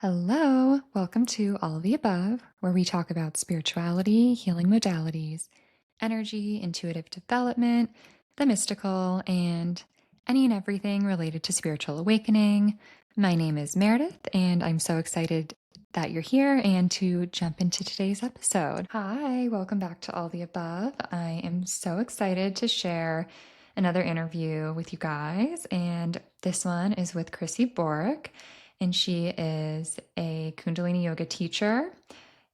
Hello, welcome to All of the Above, where we talk about spirituality, healing modalities, energy, intuitive development, the mystical, and any and everything related to spiritual awakening. My name is Meredith, and I'm so excited that you're here and to jump into today's episode. Hi, welcome back to All the Above. I am so excited to share another interview with you guys, and this one is with Chrissi Boryk. And she is a Kundalini Yoga teacher,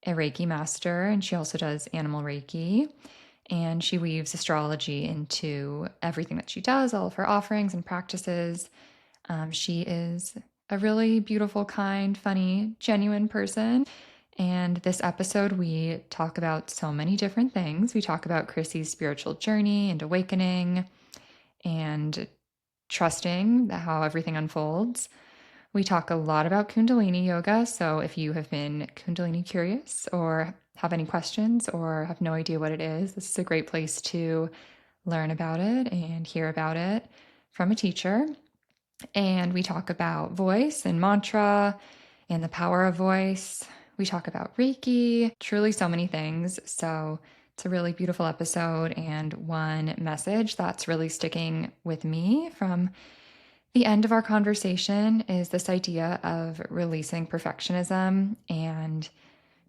a Reiki master, and she also does animal Reiki. And she weaves astrology into everything that she does, all of her offerings and practices. She is a really beautiful, kind, funny, genuine person. And this episode, we talk about so many different things. We talk about Chrissy's spiritual journey and awakening and trusting how everything unfolds. We talk a lot about Kundalini Yoga. So if you have been Kundalini curious or have any questions or have no idea what it is, this is a great place to learn about it and hear about it from a teacher. And we talk about voice and mantra and the power of voice. We talk about Reiki, truly so many things. So it's a really beautiful episode. And one message that's really sticking with me from the end of our conversation is this idea of releasing perfectionism and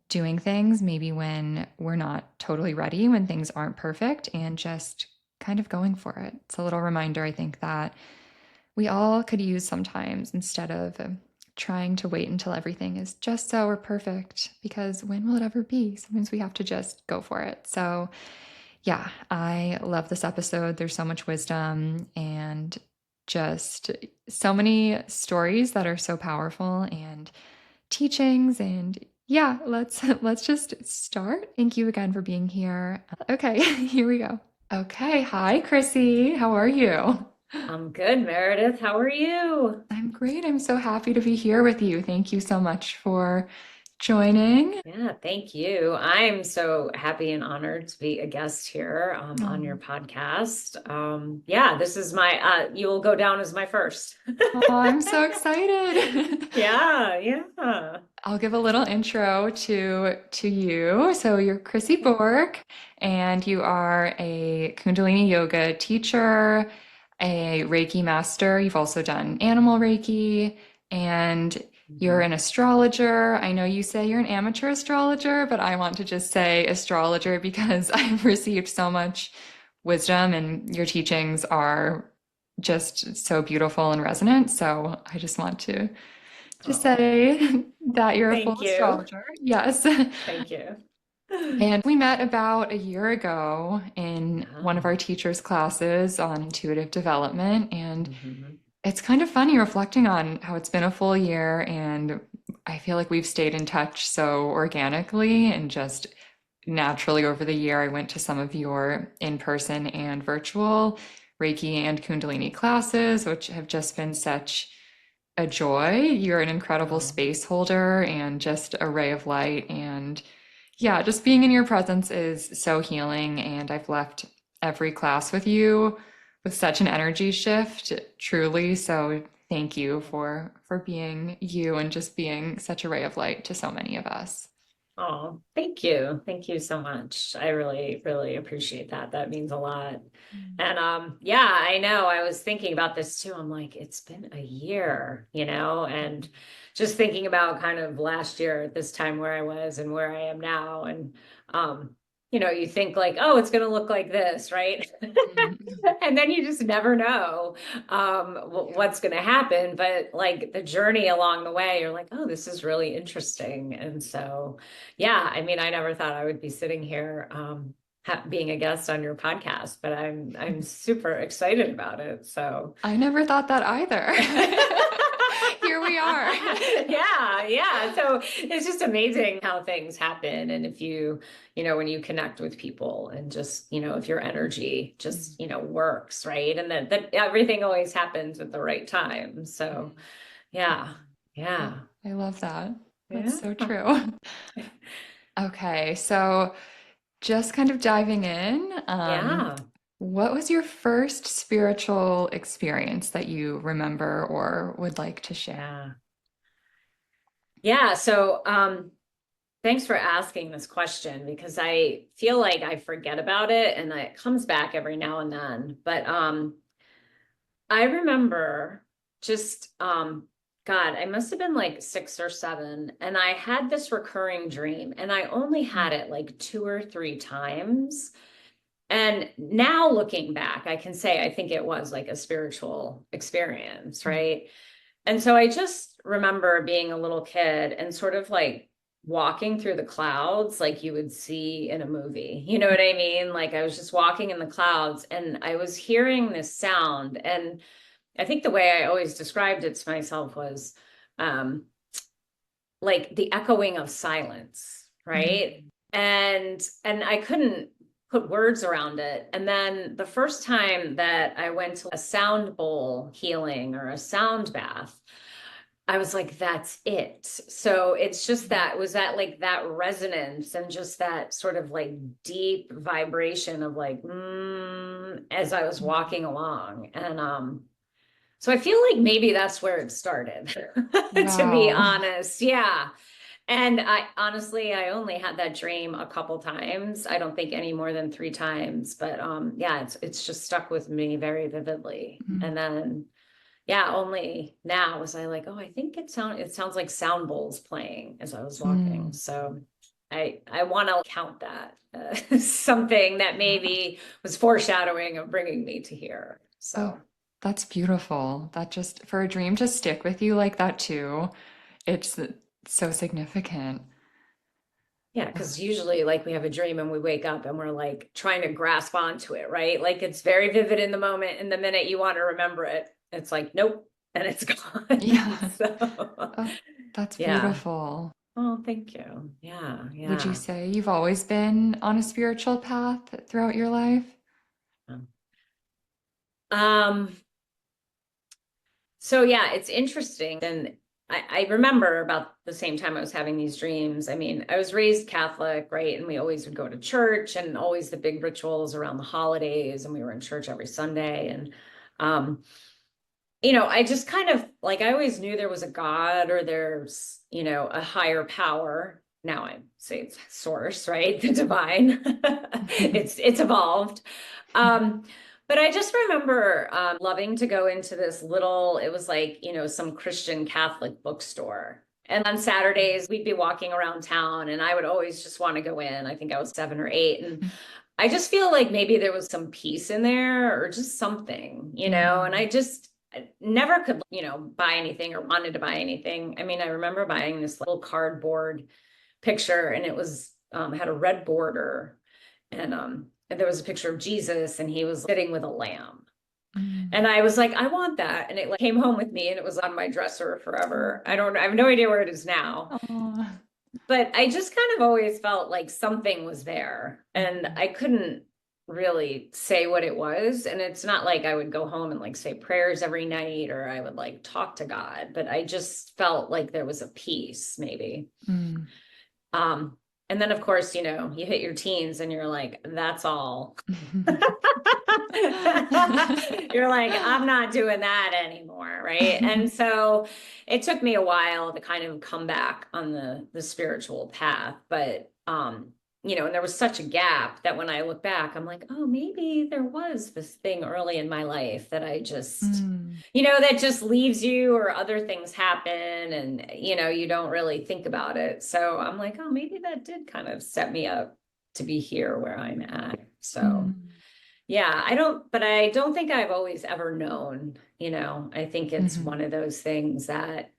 doing things maybe when we're not totally ready, when things aren't perfect, and just kind of going for it. It's a little reminder, I think, that we all could use sometimes instead of trying to wait until everything is just so or perfect, because when will it ever be? Sometimes we have to just go for it. So, yeah, I love this episode. There's so much wisdom and just so many stories that are so powerful and teachings, and yeah, let's just start. Thank you again for being here. Okay, here we go. Okay, hi Chrissy. How are you? I'm good, Meredith. How are you? I'm great. I'm so happy to be here with you. Thank you so much for joining. Yeah, thank you. I'm so happy and honored to be a guest here on Oh, your podcast. Yeah, this is you will go down as my first. oh, I'm so excited. Yeah, yeah. I'll give a little intro to you. So you're Chrissy Boryk, and you are a Kundalini Yoga teacher, a Reiki master. You've also done animal Reiki, and you're Mhm. an astrologer. I know you say you're an amateur astrologer, but I want to just say astrologer because I've received so much wisdom, and your teachings are just so beautiful and resonant. So I just want to Oh, say that you're a full thank you. astrologer. Yes. Thank you. And we met about a year ago in one of Yeah. our teachers' classes on intuitive development. And Mhm. it's kind of funny reflecting on how it's been a full year. And I feel like we've stayed in touch so organically and just naturally over the year. I went to some of your in person and virtual Reiki and Kundalini classes, which have just been such a joy. You're an incredible Oh. space holder and just a ray of light. And yeah, just being in your presence is so healing. And I've left every class with you with such an energy shift, truly. So thank you for being you and just being such a ray of light to so many of us. Oh, thank you. Thank you so much. I really, really appreciate that. That means a lot. And yeah, I know I was thinking about this too. I'm like, it's been a year, and just thinking about kind of last year at this time where I was and where I am now. And um, you think like, oh, it's gonna look like this, right? Mm. And then you just never know Yeah. what's going to happen, but like the journey along the way, you're like, oh, this is really interesting. And so yeah, I mean, I never thought I would be sitting here being a guest on your podcast, but I'm super excited about it. So I never thought that either. Here we are. yeah, yeah. So it's just amazing how things happen. And if when you connect with people and just, if your energy just, works, right? And that everything always happens at the right time. So yeah, Yeah, yeah, I love that. That's yeah, so true. Okay, so just kind of diving in, yeah. what was your first spiritual experience that you remember or would like to share? Yeah. Yeah. So, thanks for asking this question because I feel like I forget about it and it comes back every now and then. But I remember just God, I must have been like 6 or 7, and I had this recurring dream, and I only had Mm, it like 2 or 3 times. And now looking back, I can say I think it was like a spiritual experience, mm, right? And so I just remember being a little kid and sort of like walking through the clouds like you would see in a movie. You know what I mean? Like I was just walking in the clouds and I was hearing this sound. And I think the way I always described it to myself was um, like the echoing of silence, mm, right? And I couldn't put words around it. And then the first time that I went to a sound bowl healing or a sound bath, I was like, that's it. So it's just that was that like that resonance and just that sort of like deep vibration of like as I was mm. walking along. And so I feel like maybe that's where it started, to be Wow. honest. Yeah. And I honestly, I only had that dream a couple times. I don't think any more than 3 times, but yeah, it's just stuck with me very vividly. Mm, And then yeah, only now was I like, oh, I think it sounds like sound bowls playing as I was walking. mm. So I want to count that as something that maybe was foreshadowing of bringing me to here. Oh, So that's beautiful. That just, for a dream to stick with you like that too, it's so significant. yeah, because usually like we have a dream and we wake up and we're like trying to grasp onto it, right? Like it's very vivid in the moment, and the minute you want to remember it, it's like, nope, and it's gone. Yeah. So Oh, that's yeah. beautiful. Oh, thank you. Yeah, Would you yeah. say you've always been on a spiritual path throughout your life? Um, so yeah, it's interesting. And I remember about the same time I was having these dreams. I mean, I was raised Catholic, right? And we always would go to church and always the big rituals around the holidays, and we were in church every Sunday. And um, I just kind of like I always knew there was a God or there's, a higher power. Now I say it's source, right? The divine. It's evolved. Um, but I just remember loving to go into this little, it was like, some Christian Catholic bookstore. And on Saturdays, we'd be walking around town and I would always just want to go in. I think I was 7 or 8. And I just feel like maybe there was some peace in there or just something, and I never could, buy anything or wanted to buy anything. I mean, I remember buying this little cardboard picture and it was had a red border and there was a picture of Jesus and he was sitting with a lamb. Mm. And I was like, I want that. And it like came home with me and it was on my dresser forever. I have no idea where it is now. Oh. But I just kind of always felt like something was there and Mhm. I couldn't really say what it was. And it's not like I would go home and like say prayers every night or I would like talk to God, but I just felt like there was a peace maybe. Mm. Um, and then of course, you hit your teens and you're like, that's all. You're like, I'm not doing that anymore, right? And so it took me a while to kind of come back on the spiritual path, but and there was such a gap that when I look back, I'm like, oh, maybe there was this thing early in my life that I just Mm. that just leaves you or other things happen and you don't really think about it. So I'm like, oh, maybe that did kind of set me up to be here where I'm at. So Mm. yeah, but I don't think I've always ever known, I think it's Mhm. one of those things that,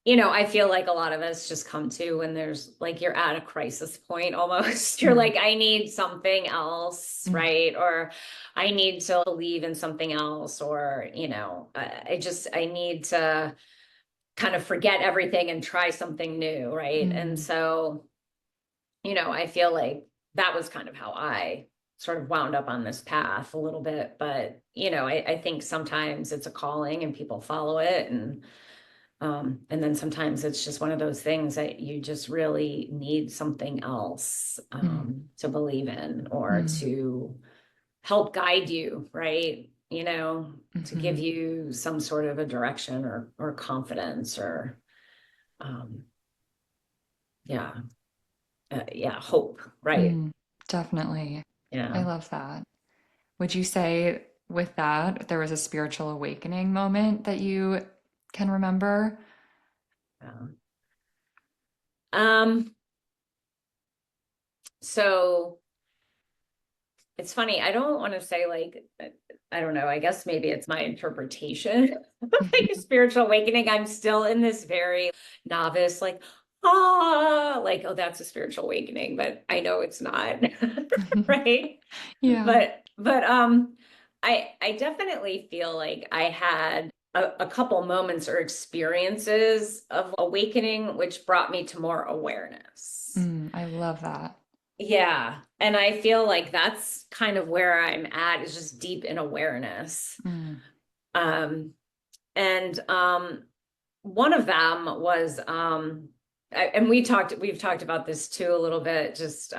I feel like a lot of us just come to when there's like you're at a crisis point almost. You're Mm. like, I need something else, Mm. right? Or I need to believe in something else, or, I need to kind of forget everything and try something new, right? And Mm. so I feel like that was kind of how I sort of wound up on this path a little bit. But, I think sometimes it's a calling and people follow it. And then sometimes it's just one of those things that you just really need something else Mm. to believe in or Mm. to help guide you, right? To give Mhm. you some sort of a direction or confidence or um, yeah, yeah, hope, right? Mm, definitely. I Yeah. love that. Would you say with that, there was a spiritual awakening moment that you can remember? Yeah. Um, so it's funny. I don't want to say like, I don't know. I guess maybe it's my interpretation of like a spiritual awakening. I'm still in this very novice, like, like, oh, that's a spiritual awakening, but I know it's not, right? Yeah. But I definitely feel like I had a couple moments or experiences of awakening, which brought me to more awareness. I love that. Yeah. And I feel like that's kind of where I'm at, is just deep in awareness. Mm, Um, and one of them was and we've talked about this too a little bit, just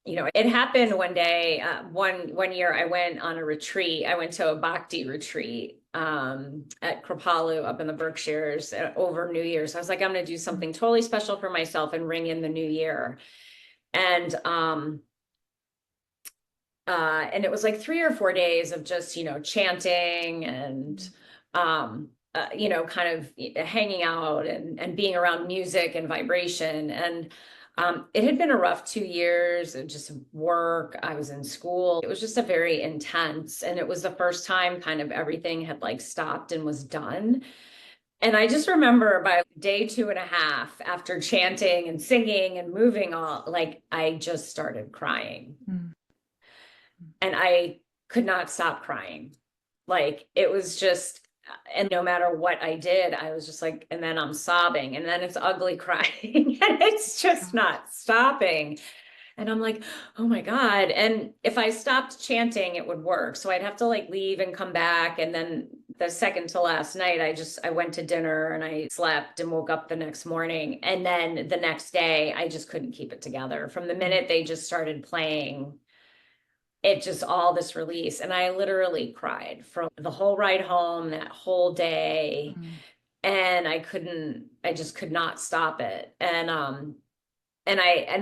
it happened one day, one year I went on a retreat. I went to a bhakti retreat at Kripalu up in the Berkshires over New Year's. I was like, I'm going to do mm, something totally special for myself and ring in the new year. And and it was like 3 or 4 days of just, chanting and, mm, kind of hanging out and being around music and vibration. And it had been a rough 2 years of just work. I was in school. It was just a very intense, and it was the first time kind of everything had like stopped and was done. And I just remember by day 2.5, after chanting and singing and moving all, like I just started crying, mm. and I could not stop crying. Like it was just, and no matter what I did, I was just like, and then I'm sobbing, and then it's ugly crying, and it's just God. not stopping. And I'm like, oh my God. And if I stopped chanting, it would work. So I'd have to like leave and come back. And then the second to last night, I went to dinner and I slept and woke up the next morning. And then the next day, I just couldn't keep it together. From the Mm, minute they just started playing, it just all this release. And I literally cried from the whole ride home, that whole day. mm. And I just could not stop it. And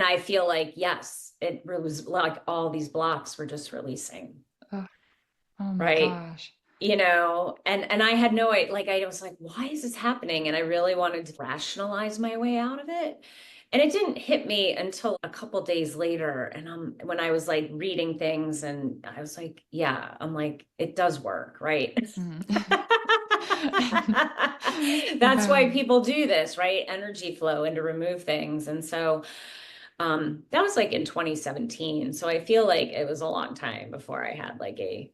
I feel like, yes, it was like all these blocks were just releasing, Oh, oh my right? gosh. And I had no idea, like I was like, why is this happening? And I really wanted to rationalize my way out of it. And it didn't hit me until a couple days later. And when I was like reading things, and I was like, yeah, I'm like, it does work, right? Mm. That's why Wow. people do this, right? Energy flow, and to remove things. And so that was like in 2017. So I feel like it was a long time before I had like a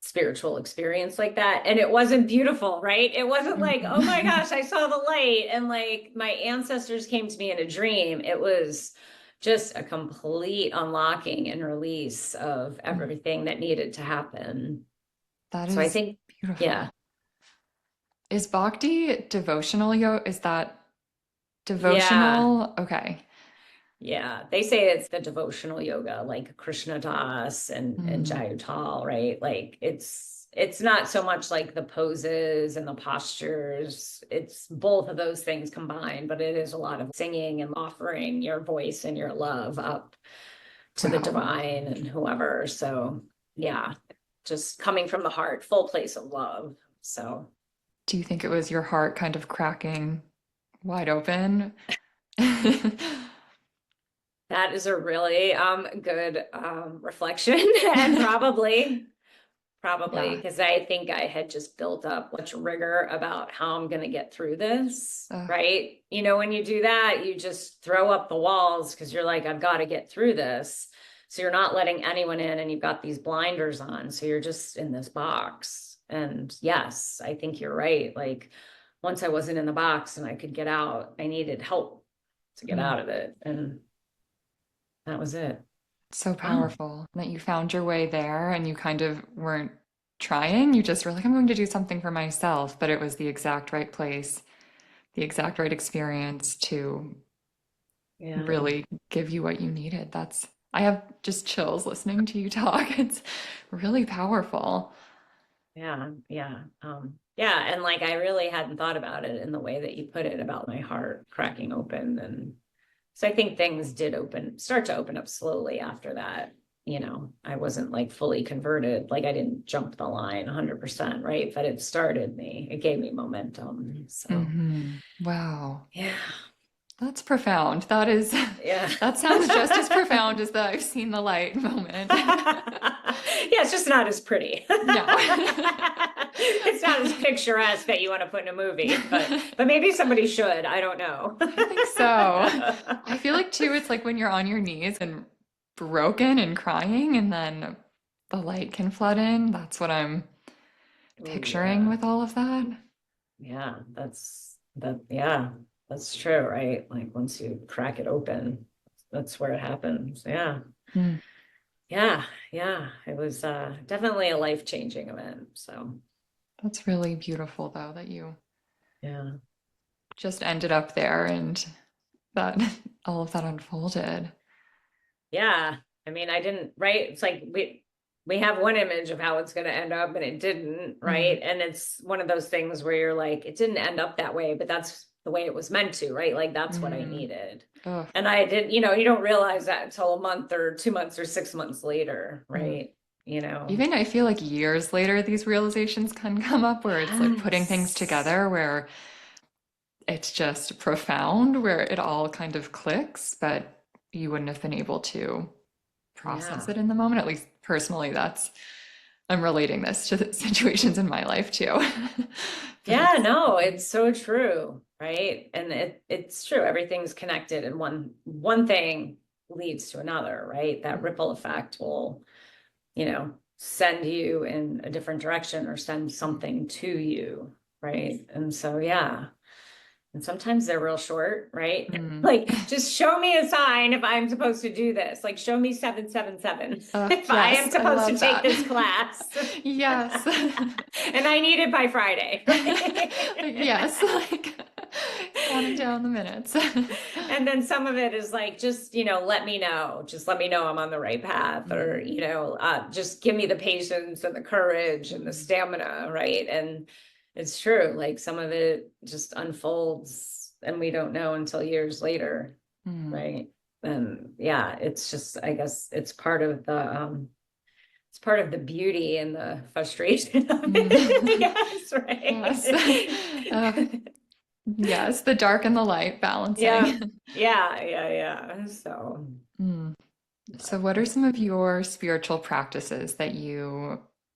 spiritual experience like that. And it wasn't beautiful, right? It wasn't like, oh my Mm. gosh, I saw the light and like my ancestors came to me in a dream. It was just a complete unlocking and release of Mm. everything that needed to happen. That So I is think, yeah, beautiful. Is bhakti devotional yoga? Is that yeah. devotional? Okay. Yeah, they say it's the devotional yoga, like Krishna Das and Mm, Jayutal, right? Like it's not so much like the poses and the postures. It's both of those things combined, but it is a lot of singing and offering your voice and your love up to the wow. divine and whoever. So yeah, just coming from the heart, full place of love. So Do you think it was your heart kind of cracking wide open? that is a really good reflection, and probably Yeah. because I think I had just built up much rigor about how I'm going to get through this, Ugh, right? When you do that, you just throw up the walls because you're like, I've got to get through this. So you're not letting anyone in, and you've got these blinders on. So you're just in this box. And yes, I think you're right. Like once I wasn't in the box and I could get out, I needed help to get mm, out of it. And that was it. so Wow. powerful that you found your way there and you kind of weren't trying. You just were like, I'm going to do something for myself. But it was the exact right place, the exact right experience to Yeah. really give you what you needed. I have just chills listening to you talk. It's really powerful. Yeah, yeah. Yeah. And like, I really hadn't thought about it in the way that you put it about my heart cracking open. And so I think things did start to open up slowly after that. I wasn't like fully converted. Like I didn't jump the line 100%, right? But it started me, it gave me momentum. So Wow. yeah. That's profound. That is, Yeah. that sounds just as profound as the I've seen the light moment. Yeah, it's just not as pretty. No. It's not as picturesque that you want to put in a movie, but maybe somebody should. I don't know. I think so. I feel like too, it's like when you're on your knees and broken and crying, and then the light can flood in. That's what I'm Oh picturing yeah. with all of that. Yeah, yeah, that's true, right? Like once you crack it open, that's where it happens. Yeah. Mm, Yeah, yeah. It was definitely a life-changing event. So that's really beautiful, though, that you yeah. just ended up there and that all of that unfolded. Yeah. I mean, I didn't, right? It's like we have one image of how it's going to end up and it didn't, Mm, right? And it's one of those things where you're like, it didn't end up that way, but that's the way it was meant to, right? Like that's what I mm. needed. Ugh. And I did, you don't realize that until a month or 2 months or 6 months later, Mm. right? You know. Even I feel like years later, these realizations can come up where it's like putting things Yes. together where it's just profound, where it all kind of clicks, but you wouldn't have been able to process Yeah. it in the moment. At least personally, I'm relating this to situations in my life too. But Yeah, it's, no, it's so true, right? And it's true. Everything's connected and one thing leads to another, right? That ripple effect will, send you in a different direction or send something to you, right? And so yeah. And sometimes they're real short, right? mm. Like just show me a sign if I'm supposed to do this. Like show me 777 if I am Yes, I supposed to love take that. this class. Yes. And I need it by Friday, right? Yes, like counting down the minutes. And then some of it is like, just, let me know. Just let me know I'm on the right path, or, Mm, just give me the patience and the courage and the mm, stamina, right? And it's true, like some of it just unfolds and we don't know until years later, mm, right? And yeah, it's just, I guess it's part of the beauty and the frustration of mm. it. Yes, Yes. right. Yes, the dark and the light Yeah, balancing. yeah. So, Mm. So but what are some of your spiritual practices that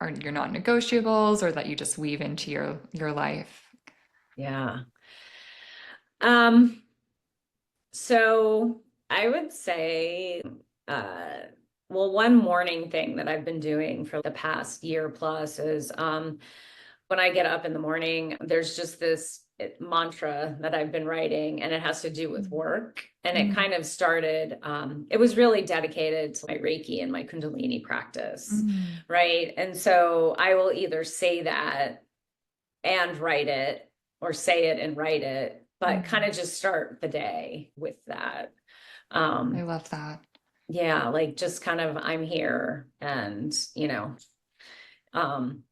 are your non-negotiables or that you just weave into your life? yeah. Um, so I would say, uh, well, one morning thing that I've been doing for the past year plus is, when I get up in the morning, there's just this mantra that I've been writing, and it has to do with Mm, work. And it mm, kind of started, it was really dedicated to my Reiki and my Kundalini practice, mm, right? And so I will either say that and write it, or say it and write it, but kind mm. of just start the day with that. I Um, love that. yeah, like just kind of, I'm here, and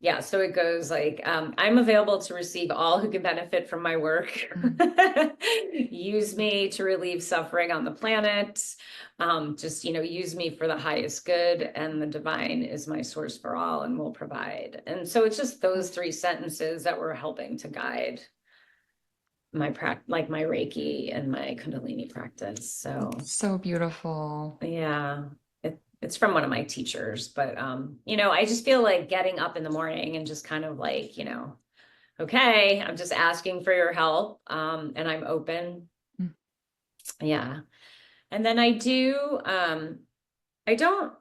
yeah, so it goes like, I'm available to receive all who can benefit from my work. Mm, Use me to relieve suffering on the planet. Just, use me for the highest good, and the divine is my source for all and will provide. And so it's just those three sentences that were helping to guide like my Reiki and my Kundalini practice. So so beautiful. yeah, it's from one of my teachers, but I just feel like getting up in the morning and just kind of like, okay, I'm just asking for your help, and I'm open. Mm, Yeah. And then I don't,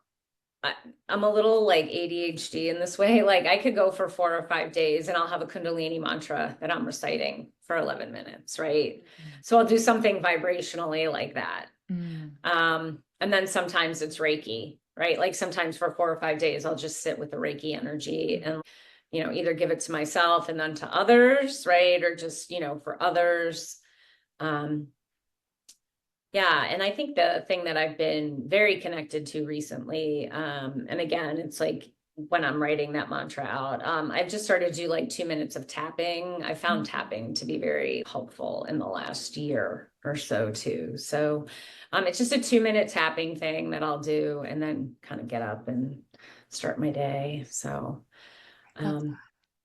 I, I'm a little like ADHD in this way. Like I could go for 4 or 5 days and I'll have a Kundalini mantra that I'm reciting for 11 minutes, right? So I'll do something vibrationally like that. mm, And then sometimes it's Reiki, right? Like sometimes for 4 or 5 days, I'll just sit with the Reiki energy mm, and, either give it to myself and then to others, right? Or just, for others. Um, yeah. And I think the thing that I've been very connected to recently, and again, it's like when I'm writing that mantra out. I've just started to do like 2 minutes of tapping. I found tapping to be very helpful in the last year or so too. So it's just a 2 minute tapping thing that I'll do and then kind of get up and start my day. So Love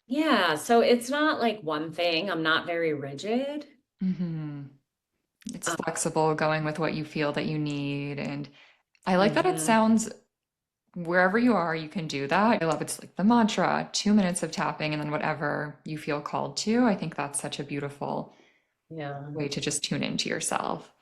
yeah, so it's not like one thing. I'm not very rigid. that. It's Uh, flexible, going with what you feel that you need. And I like that it mhm. sounds wherever you are, you can do that. I love it's like the mantra, 2 minutes of tapping, and then whatever you feel called to. I think that's such a beautiful Yeah. way to just tune into yourself.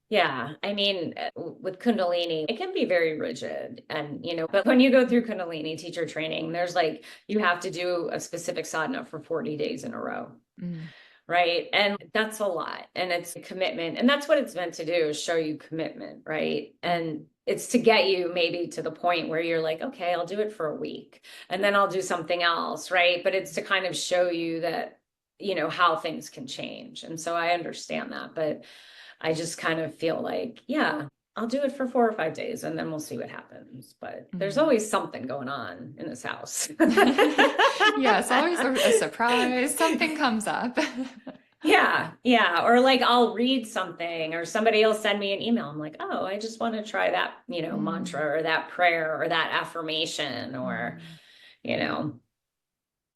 Yeah, I mean, with Kundalini, it can be very rigid. And, but when you go through Kundalini teacher training, there's like, you have to do a specific sadhana for 40 days in a row. Mm, Right. And that's a lot. And it's a commitment. And that's what it's meant to do is show you commitment. Right. mm, And it's to get you maybe to the point where you're like, okay, I'll do it for a week and then I'll do something else. Right. But it's to kind of show you that, how things can change. And so I understand that. But I just kind of feel like, yeah, I'll do it for 4 or 5 days and then we'll see what happens. But there's mm. always something going on in this house. Yes, always a surprise. Something comes up. Yeah, yeah. Or like I'll read something or somebody will send me an email. I'm like, oh, I just want to try that, Mm, mantra or that prayer or that affirmation or, mm, you know,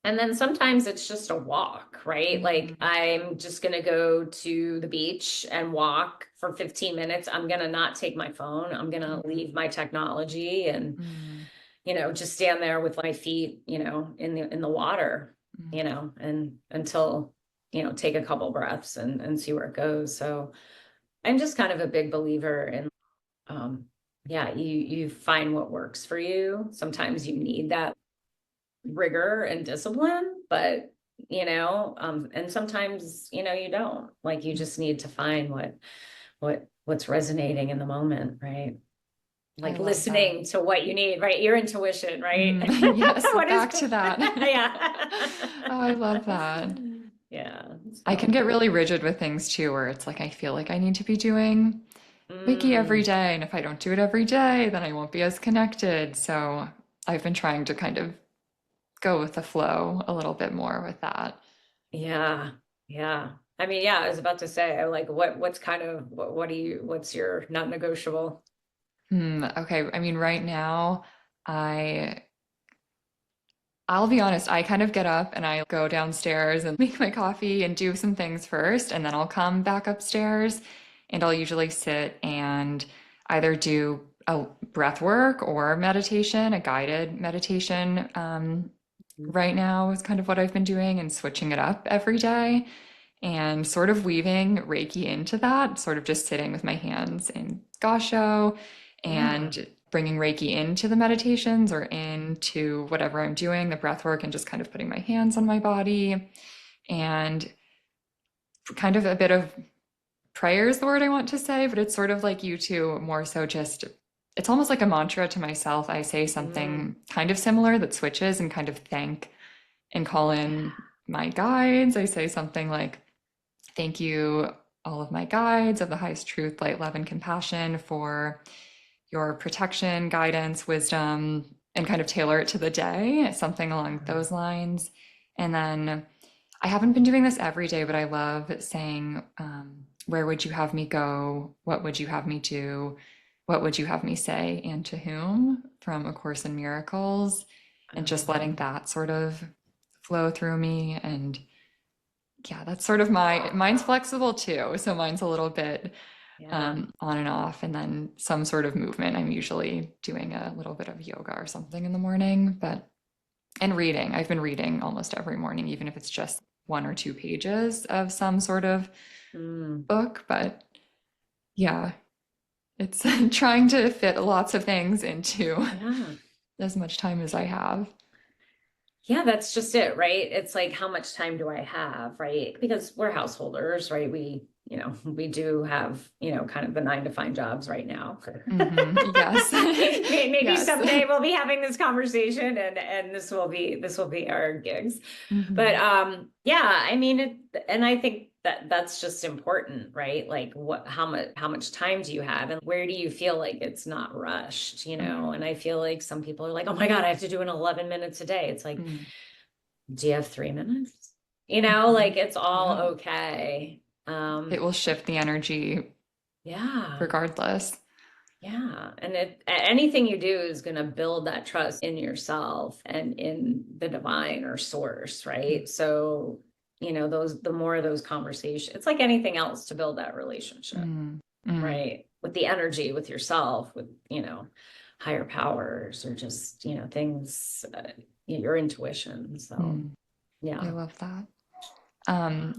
and then sometimes it's just a walk, right? Like mm, I'm just going to go to the beach and walk for 15 minutes. I'm going to not take my phone. I'm going to mm, leave my technology and, mm, just stand there with my feet, in the water, mm. and until, take a couple breaths and see where it goes. So I'm just kind of a big believer in, um, yeah, you find what works for you. Sometimes you need that rigor and discipline, but and sometimes you don't. Like you just need to find what's resonating in the moment, right? I Like love that. listening to what you need, right? Your intuition, right? Yes, What is back to that. yeah. Oh, I love that. Yeah. I can So get really rigid with things too, where it's like I feel like I need to be doing Reiki every mm, day. And if I don't do it every day, then I won't be as connected. So I've been trying to kind of go with the flow a little bit more with that. yeah. Yeah. I mean, yeah, I was about to say, like, what's kind of, what's your not negotiable? Okay. I mean, right now, I I'll be honest, I kind of get up and I go downstairs and make my coffee and do some things first, and then I'll come back upstairs and I'll usually sit and either do a breath work or meditation, a guided meditation. Right now is kind of what I've been doing and switching it up every day and sort of weaving Reiki into that, sort of just sitting with my hands in gasho Yeah. and bringing Reiki into the meditations or into whatever I'm doing, the breath work, and just kind of putting my hands on my body and kind of a bit of prayer is the word I want to say, but it's sort of like you two, more so just it's almost like a mantra to myself. I say Mm, something kind of similar that switches and kind of thank and call in my guides. I say something like, thank you, all of my guides of the highest truth, light, love, and compassion for your protection, guidance, wisdom, and kind of tailor it to the day, something along those lines. And then I haven't been doing this every day, but I love saying, where would you have me go? What would you have me do? What would you have me say? And to whom? From A Course in Miracles. And just letting um, that sort of flow through me. And yeah, that's sort of mine's flexible too. So mine's a little bit yeah. on and off, and then some sort of movement. I'm usually doing a little bit of yoga or something in the morning, but and reading. I've been reading almost every morning, even if it's just 1 or 2 pages of some sort of Mm, book. But yeah, it's trying to fit lots of things into yeah. as much time as I have. Yeah, that's just it, right? It's like, how much time do I have, right? Because we're householders, right? We do have, kind of the 9 to 5 jobs right now. Yes. Maybe Yes. someday we'll be having this conversation and this will be our gigs. But Hmm. yeah, I mean, and I think that's just important, right? Like how much time do you have and where do you feel like it's not rushed, you know? Mm, And I feel like some people are like, oh my God, I have to do an 11 minutes a day. It's like, mm, do you have 3 minutes? You know, mhm. like it's all Yeah. okay. It will shift the energy Yeah. regardless. Yeah. And anything you do is going to build that trust in yourself and in the divine or source, Mm, right? So, you know, the more of those conversations, it's like anything else to build that relationship, mm, mm, right? With the energy, with yourself, with, you know, higher powers or just, you know, things, your intuition. So, mm. I yeah. love that.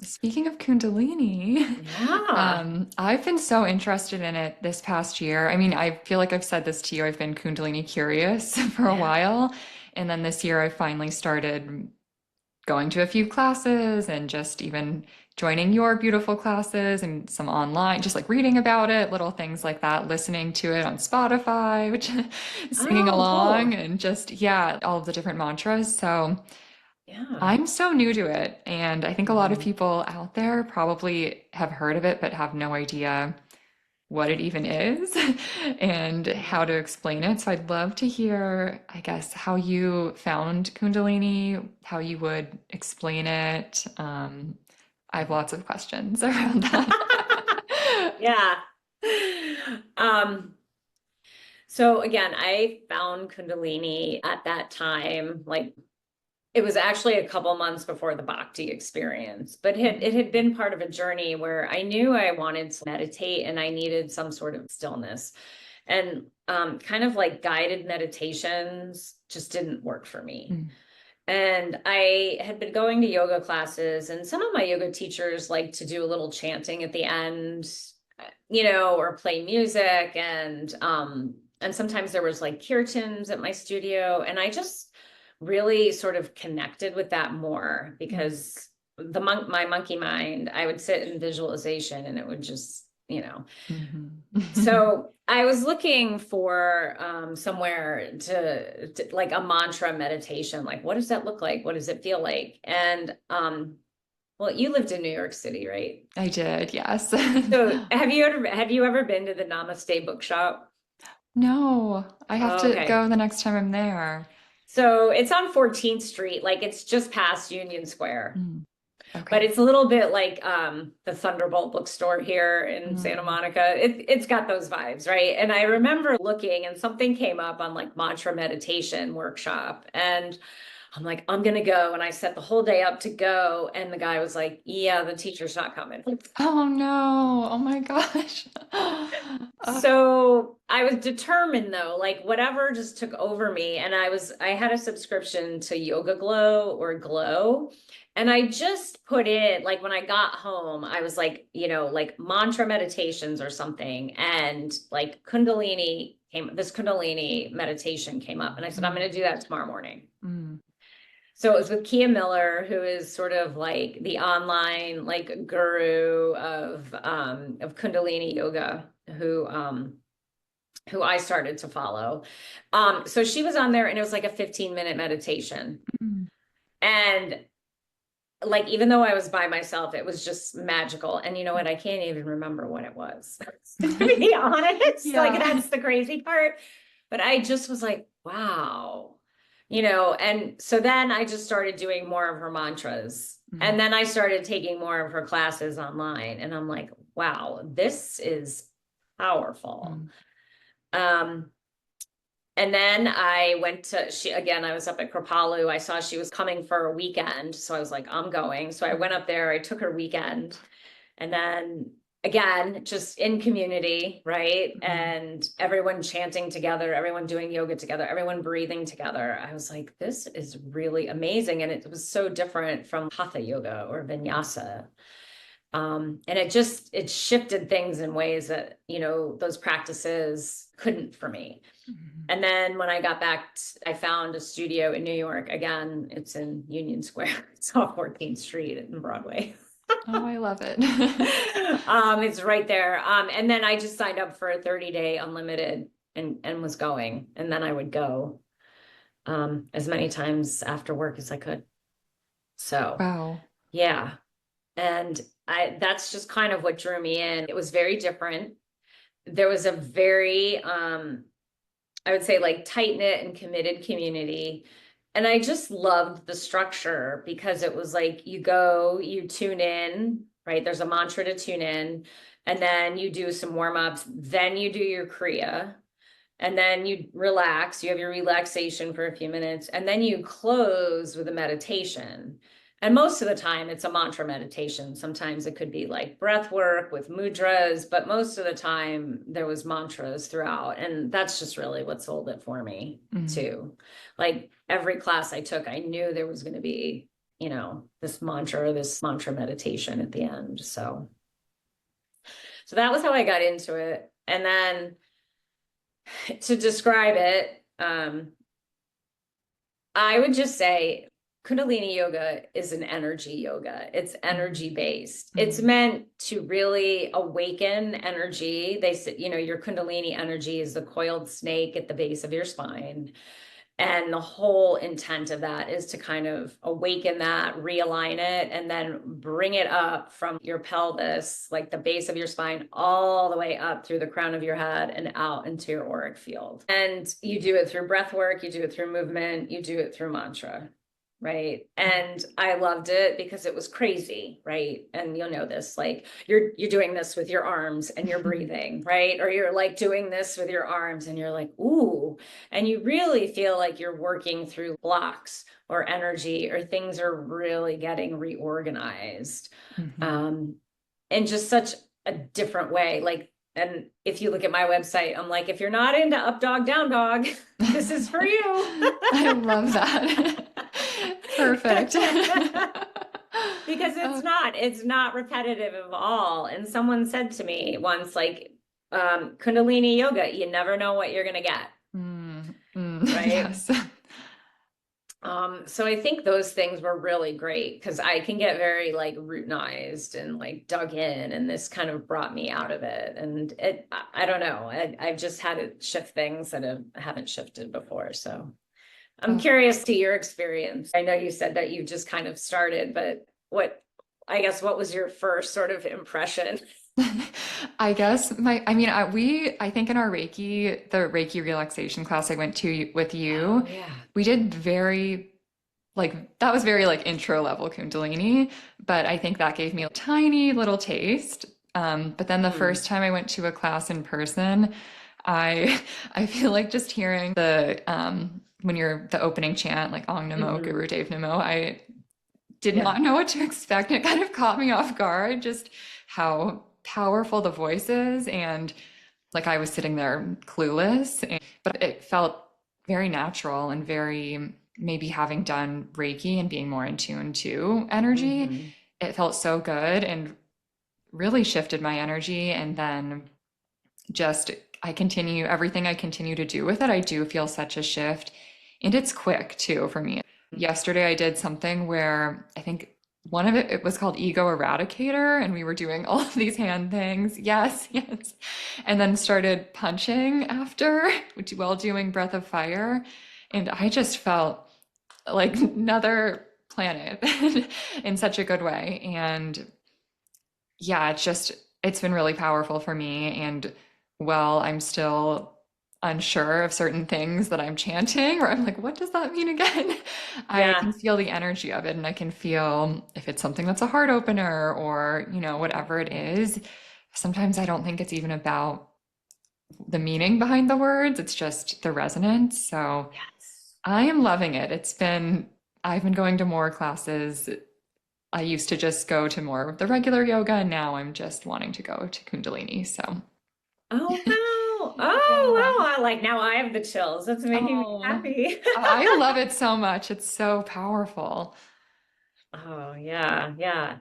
Speaking of Kundalini, Yeah. I've been so interested in it this past year. I mean, I feel like I've said this to you. I've been Kundalini curious for a Yeah. while. And then this year I finally started going to a few classes and just even joining your beautiful classes and some online, just like reading about it, little things like that, listening to it on Spotify, which singing Oh, along cool. and just, yeah, all of the different mantras. So Yeah. I'm so new to it. And I think a lot of Mhm. people out there probably have heard of it, but have no idea what it even is and how to explain it. So I'd love to hear, I guess, how you found Kundalini, how you would explain it. I have lots of questions around that. Yeah. Um, so again, I found Kundalini at that time, like it was actually a couple months before the Bhakti experience, but it had been part of a journey where I knew I wanted to meditate and I needed some sort of stillness. And kind of like guided meditations just didn't work for me. Mm, And I had been going to yoga classes, and some of my yoga teachers like to do a little chanting at the end, you know, or play music. And sometimes there was like kirtans at my studio. And I just really sort of connected with that more mm, because my monkey mind, I would sit in visualization and it would just, you know, mhm. so I was looking for somewhere to like a mantra meditation. Like, what does that look like? What does it feel like? And well, you lived in New York City, right? I did, yes. So have you ever been to the Namaste bookshop? No, I have to Okay. go the next time I'm there. So it's on 14th Street, like it's just past Union Square. Mm, But okay. it's a little bit like the Thunderbolt bookstore here in Santa Mm, Monica. It's got those vibes, right? And I remember looking and something came up on like mantra meditation workshop. And I'm like, I'm gonna go. And I set the whole day up to go. And the guy was like, yeah, the teacher's not coming. oh no. Oh my gosh. So I was determined though, like whatever just took over me. And I had a subscription to Yoga Glow or Glow. And I just put in, like when I got home, I was like, you know, like mantra meditations or something. And like this Kundalini meditation came up. And I said, I'm going Mm, to do that tomorrow morning. mm, So it was with Kia Miller, who is sort of like the online like guru of Kundalini Yoga, who I started to follow. So she was on there and it was like a 15-minute meditation. mm. And like even though I was by myself, it was just magical. And you know what? I can't even remember what it was. To be honest, like Yeah. that's the crazy part. But I just was like, wow, you know, and so then I just started doing more of her mantras. Mm, And then I started taking more of her classes online. And I'm like, wow, this is powerful. mm, Um, and then I went to I was up at Kripalu. I saw she was coming for a weekend. So I was like, I'm going. So I went mm, up there, I took her weekend. And then again, just in community, right? mm, And everyone chanting together, everyone doing yoga together, everyone breathing together. I was like, this is really amazing. And it was so different from hatha yoga or vinyasa. And it shifted things in ways that, you know, those practices couldn't for me. mm. And then when I got back, I found a studio in New York. Again, it's in Union Square. It's off 14th Street and Broadway. Oh, I love it. It's right there. And then I just signed up for a 30-day unlimited and was going. And then I would go as many times after work as I could. So Wow. yeah. And that's just kind of what drew me in. It was very different. There was a very, I would say like tight knit and committed community. And I just loved the structure because it was like you go, you tune in, right? There's a mantra to tune in, and then you do some warm ups, then you do your Kriya, and then you relax. You have your relaxation for a few minutes, and then you close with a meditation. And most of the time, it's a mantra meditation. Sometimes it could be like breath work with mudras, but most of the time, there was mantras throughout. And that's just really what sold it for me, too. Like every class I took, I knew there was going to be, this mantra meditation at the end. So that was how I got into it. And then to describe it, I would just say Kundalini Yoga is an energy yoga. It's energy based. It's meant to really awaken energy. They said, your Kundalini energy is the coiled snake at the base of your spine. And the whole intent of that is to kind of awaken that, realign it, and then bring it up from your pelvis, like the base of your spine, all the way up through the crown of your head and out into your auric field. And you do it through breath work, you do it through movement, you do it through mantra. Right. And I loved it because it was crazy. Right. And you'll know this, like you're doing this with your arms and you're breathing, right? Or you're like doing this with your arms and you're like, ooh, and you really feel like you're working through blocks or energy or things are really getting reorganized. In just such a different way. Like, and if you look at my website, I'm like, if you're not into up dog, down dog, this is for you. I love that. Perfect. Because it's not repetitive at all. And someone said to me once, like, Kundalini Yoga, you never know what you're going to get. Right. Yes. So I think those things were really great because I can get very like routinized and like dug in, and this kind of brought me out of it. And I don't know, I've just had to shift things that haven't shifted before. So I'm curious to your experience. I know you said that you just kind of started, but what was your first sort of impression? I guess I think in our Reiki, the Reiki relaxation class I went to with you, Oh, yeah. we did that was very like intro level Kundalini, but I think that gave me a tiny little taste. But then the first time I went to a class in person, I feel like just hearing when you're the opening chant, like Ong Namo, Guru Dev Namo, I did not know what to expect. And it kind of caught me off guard, just how powerful the voice is. And like I was sitting there clueless, but it felt very natural and very, maybe having done Reiki and being more in tune to energy, it felt so good and really shifted my energy. And then just everything I continue to do with it, I do feel such a shift. And it's quick too for me. Yesterday I did something where I think one of it was called Ego Eradicator, and we were doing all of these hand things. Yes, yes. And then started punching after while doing Breath of Fire. And I just felt like another planet in such a good way. And yeah, it's been really powerful for me. And well, I'm still unsure of certain things that I'm chanting, or I'm like, what does that mean again? I can feel the energy of it, and I can feel if it's something that's a heart opener or, whatever it is. Sometimes I don't think it's even about the meaning behind the words, it's just the resonance. So I am loving it. I've been going to more classes. I used to just go to more of the regular yoga, and now I'm just wanting to go to Kundalini. So Oh, wow. Oh, wow. Now I have the chills. That's making me Oh, happy. I love it so much. It's so powerful. Oh, yeah. Yeah.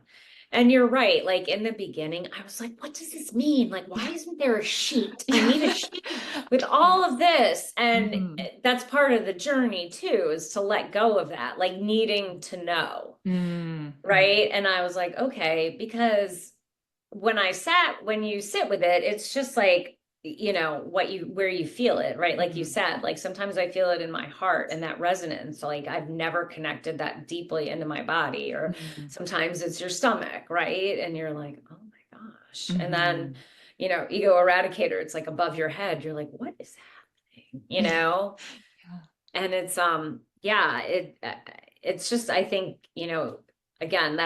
And you're right. Like in the beginning, I was like, what does this mean? Like, why isn't there a sheet? I need a sheet with all of this. And that's part of the journey too, is to let go of that, like needing to know. Right. And I was like, okay, because when you sit with it, it's just like where you feel it, right? Like you Mhm. said, like sometimes I feel it in my heart and that resonance. Like I've never connected that deeply into my body, or Mhm. sometimes it's your stomach, right? And you're like, oh my gosh. And then, Mhm. ego eradicator, it's like above your head. You're like, what is happening? Yeah. And yeah, it's just, I think, again,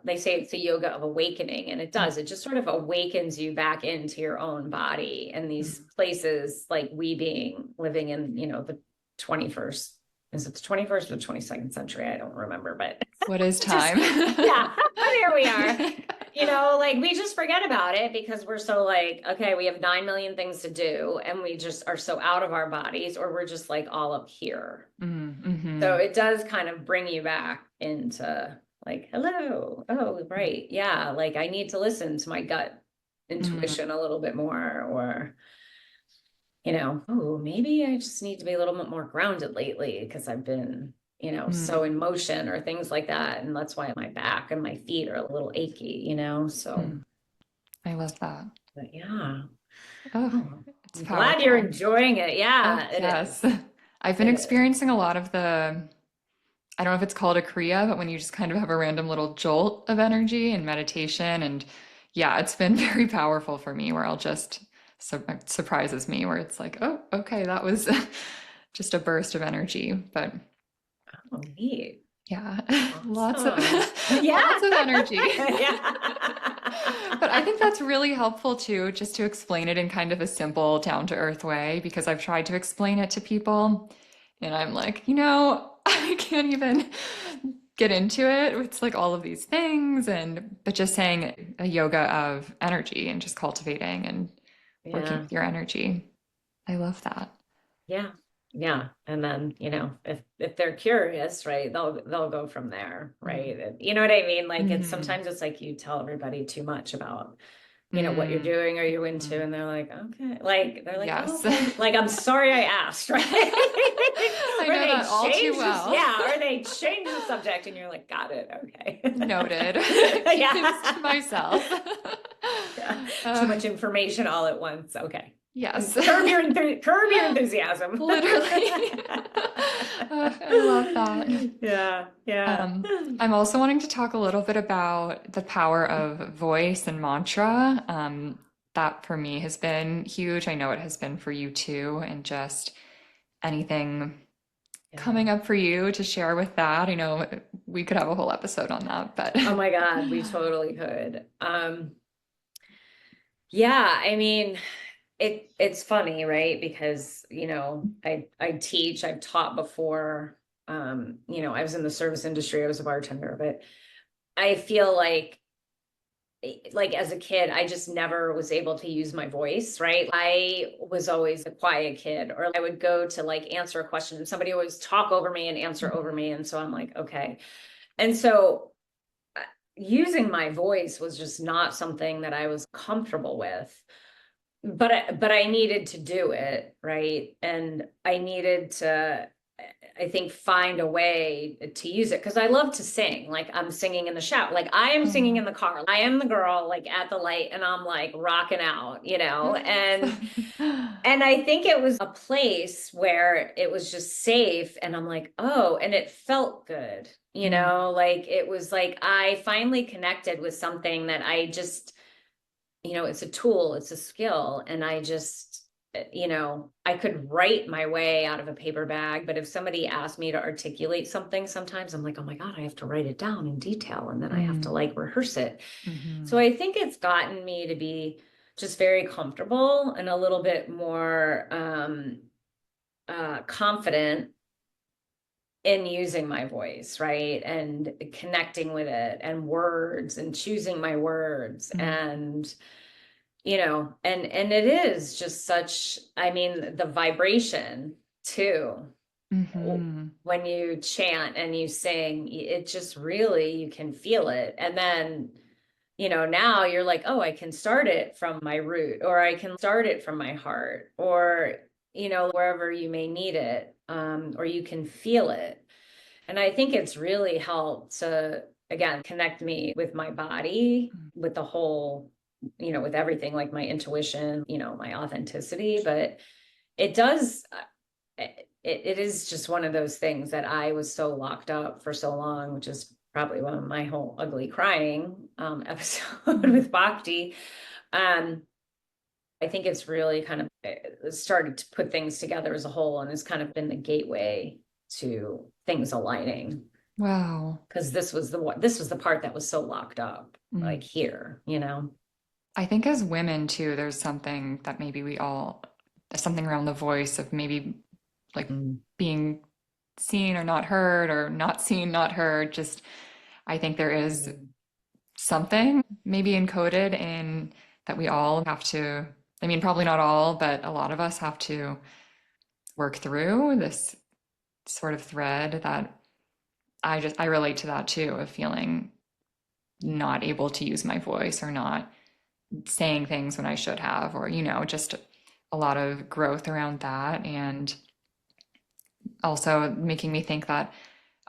they say it's the yoga of awakening, and it does. It just sort of awakens you back into your own body, and these Mhm. places, like we being living in, the 21st, is it the 21st or the 22nd century? I don't remember, but What is just, time? yeah, there we are. Like we just forget about it because we're so like, okay, we have 9 million things to do, and we just are so out of our bodies, or we're just like all up here. So Mhm. it does kind of bring you back into like, hello. Oh, right. Yeah. Like I need to listen to my gut Mhm. intuition a little bit more, or, oh, maybe I just need to be a little bit more grounded lately because I've been, so Mhm. in motion or things like that. And that's why my back and my feet are a little achy. So, Mhm. I love that. but yeah. Oh, Oh, it's I'm glad you're powerful. enjoying it. Oh, Yeah, it yes. is. I've been It is. experiencing a lot of I don't know if it's called a Kriya, but when you just kind of have a random little jolt of energy and meditation. And yeah, it's been very powerful for me where I'll just, it surprises me where it's like, oh, okay, that was just a burst of energy. But Oh, neat. yeah, lots of, Awesome. Yeah. lots of energy. But I think Yeah. that's really helpful too, just to explain it in kind of a simple, down to earth way, because I've tried to explain it to people and I'm like, I can't even get into it. It's like all of these things but just saying a yoga of energy and just cultivating and working Yeah. with your energy. I love that. Yeah. Yeah. And then, if they're curious, right, they'll go from there, right? And you know what I mean? Like Mm-hmm. sometimes it's like you tell everybody too much about, what you're Mm-hmm. doing or you're into, and they're like, okay. Like they're like, oh, Yes. okay. Like, I'm sorry I asked, right? I Or know they that all too change this, well. yeah, or they change the subject and you're like, got it, okay. Noted. Keep things to Yeah. myself. Yeah. Too Uh, much information all at once. Okay. yes. Curb your enthusiasm. Literally. I love that. Yeah, yeah. I'm also wanting to talk a little bit about the power of voice and mantra. That for me has been huge. I know it has been for you too, and just anything Yeah. coming up for you to share with that. I know we could have a whole episode on that, but Oh my God, we totally could. Yeah, I mean, it's funny, right? Because, I teach, I've taught before. I was in the service industry, I was a bartender, but I feel like as a kid, I just never was able to use my voice, right? I was always a quiet kid, or I would go to like answer a question and somebody always talk over me and answer over me. And so I'm like, okay. And so using my voice was just not something that I was comfortable with. But I needed to do it, right? And I needed to, I think, find a way to use it because I love to sing. Like I'm singing in the shower, like I am singing oh, in the car. I am the girl like at the light, and I'm like rocking out, yes. and I think it was a place where it was just safe, and I'm like, oh, and it felt good, Mm, like it was like I finally connected with something that I just, it's a tool, it's a skill. And I just, I could write my way out of a paper bag, but if somebody asked me to articulate something, sometimes I'm like, oh my God, I have to write it down in detail and then I have to mm, like rehearse it. So mhm, I think it's gotten me to be just very comfortable and a little bit more confident in using my voice, right? And connecting with it and words and choosing my words mm, and and it is just such, I mean, the vibration too, mhm, when you chant and you sing, it just really, you can feel it. And then, now you're like, oh, I can start it from my root, or I can start it from my heart, or, wherever you may need it, or you can feel it. And I think it's really helped to, again, connect me with my body, mm, with the whole. with everything, like my intuition, my authenticity, but it does, it is just one of those things that I was so locked up for so long, which is probably one of my whole ugly crying episode with Bhakti. Um, I think it's really kind of started to put things together as a whole, and has kind of been the gateway to things aligning. Wow. Because this was the part that was so locked up, like here. I think as women too, there's something around the voice of maybe like Mm. being seen or not heard, or not seen, not heard. Just, I think there is Mm. something maybe encoded in that we all have to, I mean, probably not all, but a lot of us have to work through this sort of thread that I relate to that too, of feeling not able to use my voice, or not saying things when I should have, or, just a lot of growth around that. And also making me think that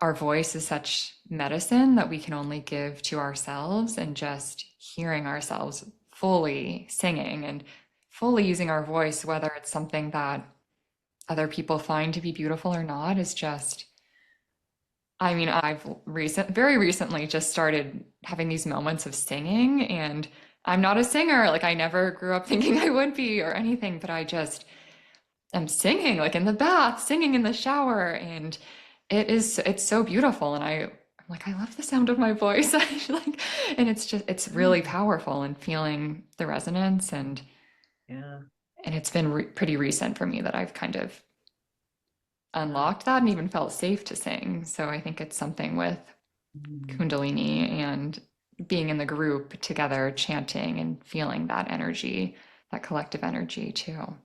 our voice is such medicine that we can only give to ourselves, and just hearing ourselves fully singing and fully using our voice, whether it's something that other people find to be beautiful or not, is just, I mean, very recently just started having these moments of singing, and I'm not a singer. Like, I never grew up thinking I would be or anything, but I just am singing, like in the bath, singing in the shower, and it's so beautiful. And I'm like, I love the sound of my voice. And it's really powerful, and feeling the resonance, Yeah. and it's been pretty recent for me that I've kind of Yeah. unlocked that and even felt safe to sing. So I think it's something with Mm. Kundalini and being in the group together, chanting and feeling that energy, that collective energy too.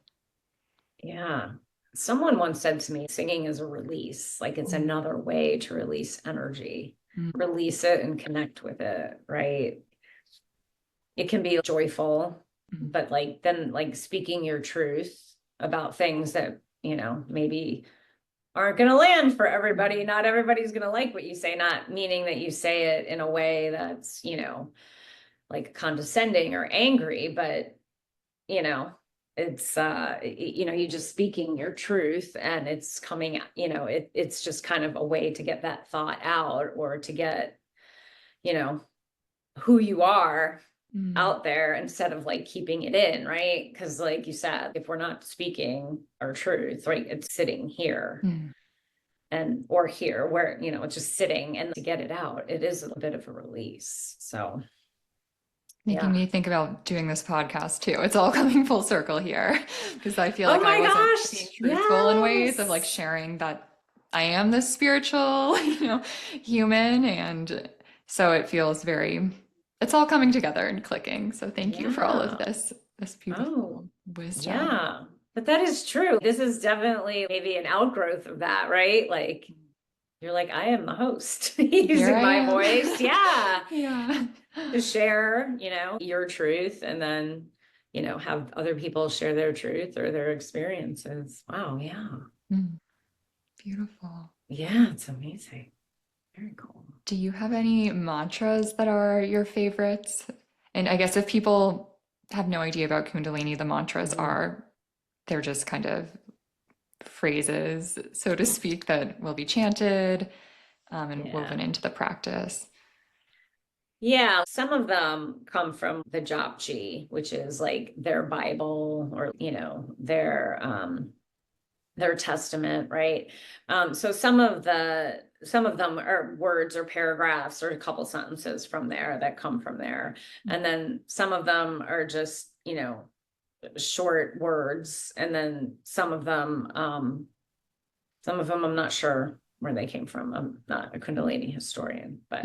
Yeah. Someone once said to me, singing is a release, like it's Mm. another way to release energy, Mm. release it and connect with it, right? It can be joyful, Mm. but like then like speaking your truth about things that, maybe aren't going to land for everybody. Not everybody's going to like what you say, not meaning that you say it in a way that's, like condescending or angry, but you know, it's you just speaking your truth, and it's coming, it's just kind of a way to get that thought out, or to get, you know, who you are Mm. out there, instead of like keeping it in, right? Because like you said, if we're not speaking our truth, right, it's sitting here, Mm. and or here where, it's just sitting, and to get it out, it is a bit of a release. So Making yeah. me think about doing this podcast too. It's all coming full circle here, because I feel Oh like I my wasn't being gosh, truthful in ways of like yes. sharing that I am this spiritual, human. And so it feels it's all coming together and clicking. So thank you for all of Yeah. this Oh, beautiful wisdom. yeah. But that is true. This is definitely maybe an outgrowth of that, right? Like you're like, I am the host Here using I my am. voice. Yeah. Yeah. To share, your truth, and then, have other people share their truth or their experiences. Wow. Yeah. Mm, beautiful. Yeah. It's amazing. Very cool. Do you have any mantras that are your favorites? And I guess if people have no idea about Kundalini, the mantras Mhm. they're just kind of phrases, so to speak, that will be chanted, and Yeah. woven into the practice. Yeah, some of them come from the Japji, which is like their Bible, or their testament, right? So some of them are words or paragraphs or a couple sentences from there that come from there. And then some of them are just, short words. And then some of them I'm not sure where they came from. I'm not a Kundalini historian, but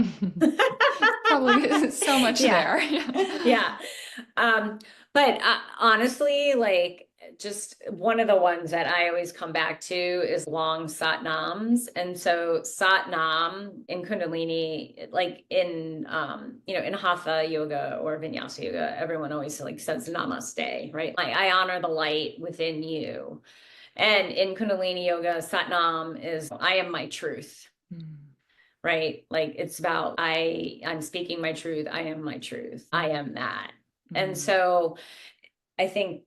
Probably so much yeah. there. Yeah. Yeah. Um, but honestly, like just one of the ones that I always come back to is long Satnams. And so Satnam in Kundalini, like in Hatha yoga or Vinyasa yoga, everyone always like says namaste, right? Like I honor the light within you. And in Kundalini yoga, Satnam is I am my truth, Mm. right? Like it's about I'm speaking my truth. I am my truth. I am that. And Mm. so I think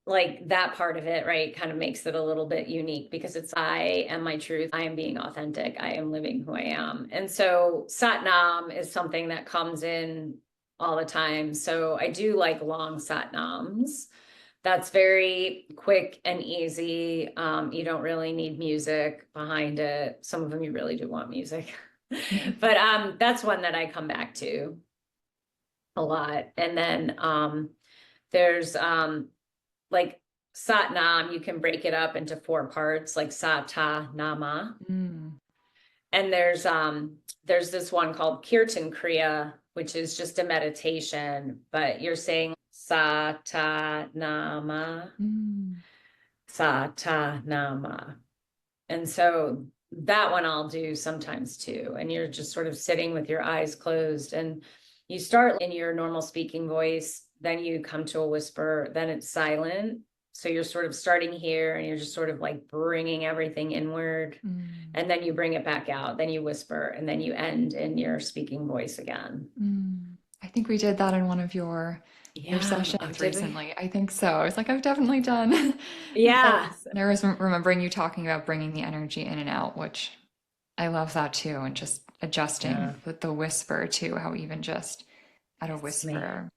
like that part of it, right, kind of makes it a little bit unique because it's I am my truth. I am being authentic. I am living who I am. And so Sat Nam is something that comes in all the time. So I do like long Sat Nams. That's very quick and easy. You don't really need music behind it. Some of them you really do want music. But that's one that I come back to a lot. And then there's like Satnam, you can break it up into 4 parts, like Sata Nama. Mm. And there's this one called Kirtan Kriya, which is just a meditation, but you're saying Sata Nama, Mm. Sata Nama. And so that one I'll do sometimes too. And you're just sort of sitting with your eyes closed and you start in your normal speaking voice, then you come to a whisper, then it's silent. So you're sort of starting here and you're just sort of like bringing everything inward. Mm. And then you bring it back out, then you whisper, and then you end in your speaking voice again. Mm. I think we did that in one of your Yeah. Oh, sessions did we? recently. I think so. I was like, I've definitely done Yeah. those. And I was remembering you talking about bringing the energy in and out, which I love that too. And just adjusting Yeah. the whisper too, how even just at a It's me. whisper,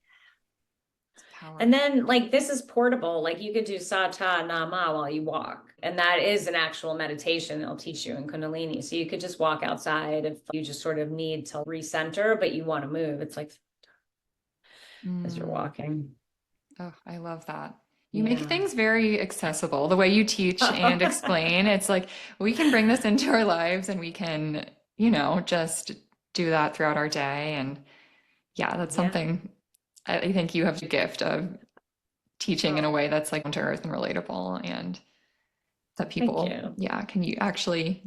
it's And powerful. then like this is portable, like you could do Sata Nama while you walk. And that is an actual meditation they'll teach you in Kundalini. So you could just walk outside if you just sort of need to recenter, but you want to move. It's like as you're Mm. walking. Oh, I love that. You make Yeah. things very accessible. The way you teach and explain, it's like we can bring this into our lives and we can, just do that throughout our day. And yeah, that's Yeah. something I think you have the gift of teaching in a Oh, way that's like down to earth and relatable and that thank people, you. yeah, can you actually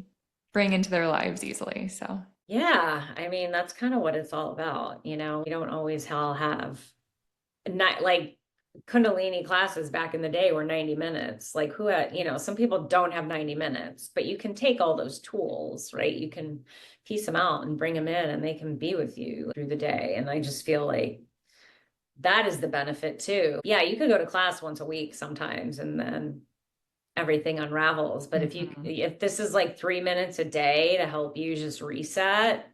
bring into their lives easily. So, Yeah. I mean, that's kind of what it's all about. We don't always all have not like Kundalini classes back in the day were 90 minutes. Like who had, some people don't have 90 minutes, but you can take all those tools, right? You can piece them out and bring them in and they can be with you through the day. And I just feel like that is the benefit too. Yeah, you could go to class once a week sometimes and then everything unravels. But mhm. if this is like 3 minutes a day to help you just reset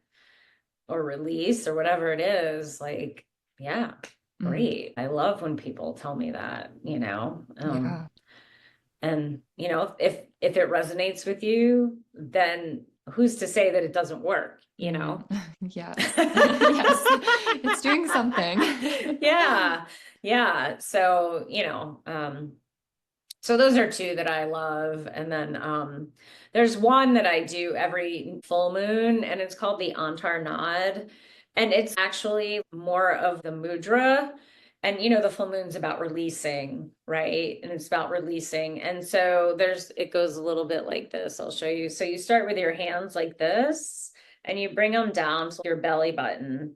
or release or whatever it is, like, yeah, Mm, great. I love when people tell me that, yeah. and if it resonates with you, then who's to say that it doesn't work, Mm, yes. Yes. It's doing something. Yeah. Yeah. So, so those are two that I love. And then there's one that I do every full moon, and it's called the Antar Nod. And it's actually more of the mudra. And the full moon's about releasing, right? And it's about releasing. And so it goes a little bit like this. I'll show you. So you start with your hands like this, and you bring them down to your belly button.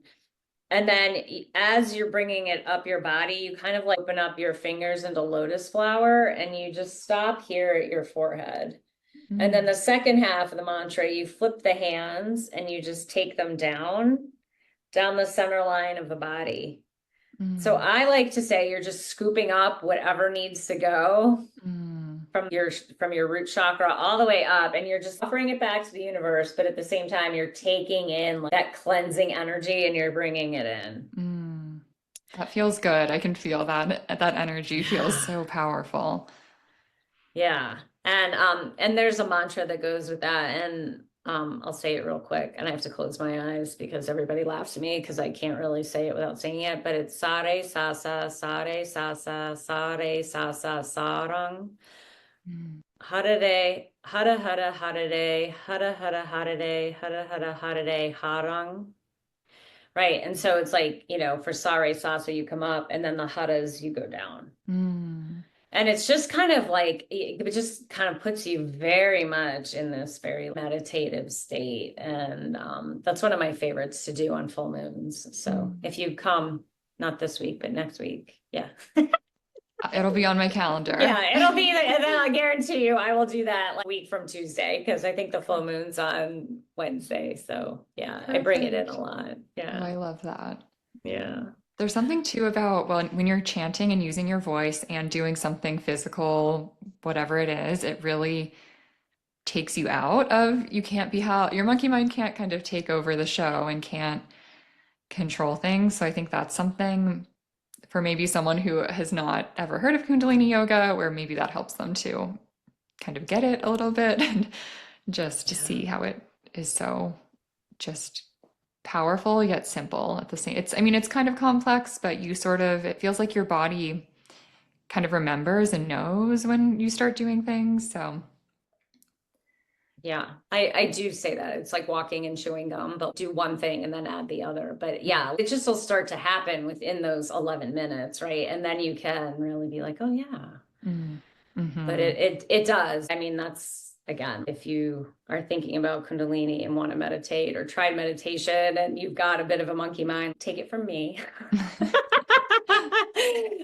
And then as you're bringing it up your body, you kind of like open up your fingers into lotus flower and you just stop here at your forehead. And then Mm, the second half of the mantra, you flip the hands and you just take them down the center line of the body. So mm, I like to say you're just scooping up whatever needs to go mm, from your root chakra all the way up, and you're just offering it back to the universe, but at the same time you're taking in like, that cleansing energy and you're bringing it in. mm. That feels good. I can feel that. That energy feels Yeah. so powerful. Yeah. And there's a mantra that goes with that. And I'll say it real quick. And I have to close my eyes because everybody laughs at me because I can't really say it without saying it. But it's sare sasa, sare sasa, sare sasa, sarang. Mm, Harare, hara hara harare, hara hara harare, hara hara harare, harang. Right. And so it's like, for sare sasa, you come up, and then the haras, you go down. mm, And it's just kind of like, it just kind of puts you very much in this very meditative state. And that's one of my favorites to do on full moons. So mm. if you come, not this week, but next week, yeah. It'll be on my calendar. Yeah, it'll be, and then I guarantee you I will do that like a week from Tuesday because I think the full moon's on Wednesday. So yeah, I bring it in a Perfect. lot. Oh, Yeah. I love that. Yeah. There's something too about, well, when you're chanting and using your voice and doing something physical, whatever it is, it really takes you out of, you can't be how your monkey mind can't kind of take over the show and can't control things. So I think that's something for maybe someone who has not ever heard of Kundalini Yoga, where maybe that helps them to kind of get it a little bit and just to Yeah. see how it is so just powerful yet simple at the same. It's, I mean, it's kind of complex, but you sort of, it feels like your body kind of remembers and knows when you start doing things. So, Yeah, I do say that. It's like walking and chewing gum, but do one thing and then add the other. But yeah, it just will start to happen within those 11 minutes, right? And then you can really be like, oh yeah. mm, But mm-hmm. it does. I mean, that's again, if you are thinking about Kundalini and want to meditate or try meditation and you've got a bit of a monkey mind, take it from me.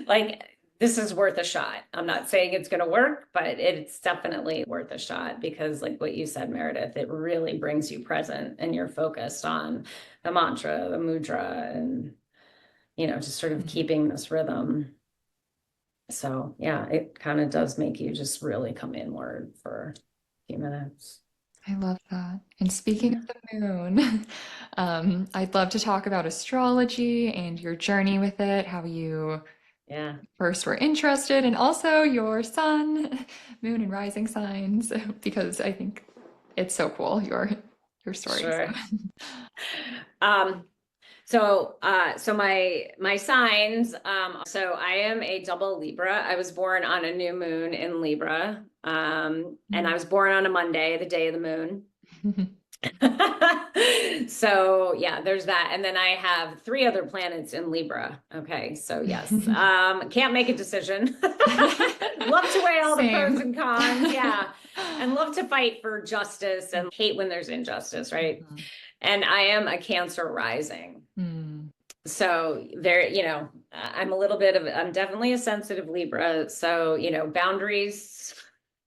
Like this is worth a shot. I'm not saying it's going to work, but it's definitely worth a shot because like what you said, Meredith, it really brings you present and you're focused on the mantra, the mudra, and just sort of keeping this rhythm. So yeah, it kind of does make you just really come inward for a few minutes. I love that. And speaking Yeah. of the moon, I'd love to talk about astrology and your journey with it, how you Yeah, first were interested, and also your sun, moon, and rising signs, because I think it's so cool, your story. So. sure. Um, so my signs, so I am a double Libra. I was born on a new moon in Libra. And I was born on a Monday, the day of the moon. So yeah, there's that. And then I have three other planets in Libra. Okay, so yes. Can't make a decision. Love to weigh all the pros Same. and cons. Yeah. And love to fight for justice and hate when there's injustice, right? Mhm. And I am a Cancer rising. Mm. So there, I'm definitely a sensitive Libra. So, boundaries,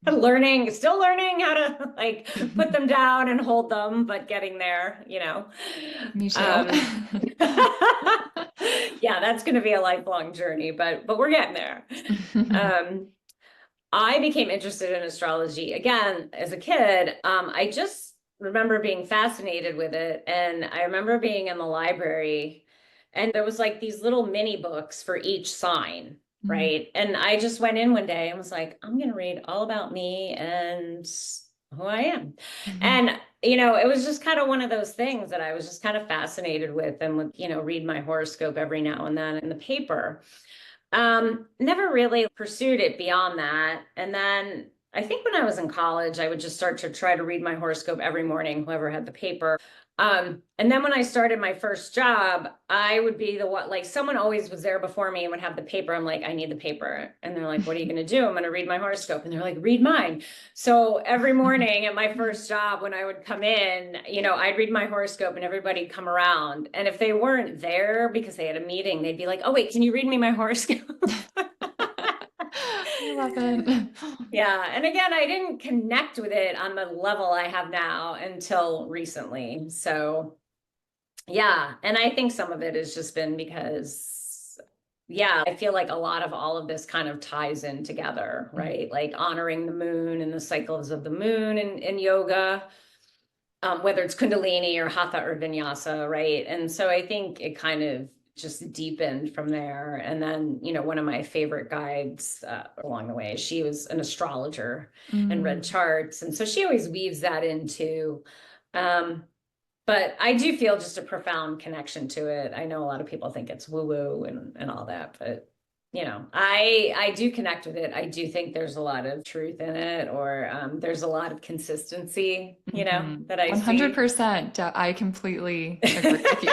still learning how to like put them down and hold them, but getting there. Me too. Um, yeah, that's going to be a lifelong journey, but we're getting there. Um, I became interested in astrology again as a kid. I just remember being fascinated with it. And I remember being in the library, and there was like these little mini books for each sign, Mm. right? And I just went in one day and was like, I'm going to read all about me and who I am. And, it was just kind of one of those things that I was just kind of fascinated with and would, read my horoscope every now and then in the paper. Never really pursued it beyond that. And then I think when I was in college, I would just start to try to read my horoscope every morning, whoever had the paper. And then when I started my first job, I would be the one, like someone always was there before me and would have the paper. I'm like, I need the paper. And they're like, what are you going to do? I'm going to read my horoscope. And they're like, read mine. So every morning at my first job, when I would come in, I'd read my horoscope and everybody'd come around. And if they weren't there because they had a meeting, they'd be like, oh, wait, can you read me my horoscope? I love it. Yeah. And again, I didn't connect with it on the level I have now until recently. So, yeah. And I think some of it has just been because, yeah, I feel like a lot of all of this kind of ties in together, right? Like honoring the moon and the cycles of the moon in yoga, whether it's Kundalini or Hatha or Vinyasa, right? And so I think it kind of just deepened from there. And then, one of my favorite guides along the way, she was an astrologer and read Mm. charts. And so she always weaves that into, but I do feel just a profound connection to it. I know a lot of people think it's woo-woo and all that, but I do connect with it. I do think there's a lot of truth in it, or there's a lot of consistency, Mhm. that I see. 100%. I completely agree with you.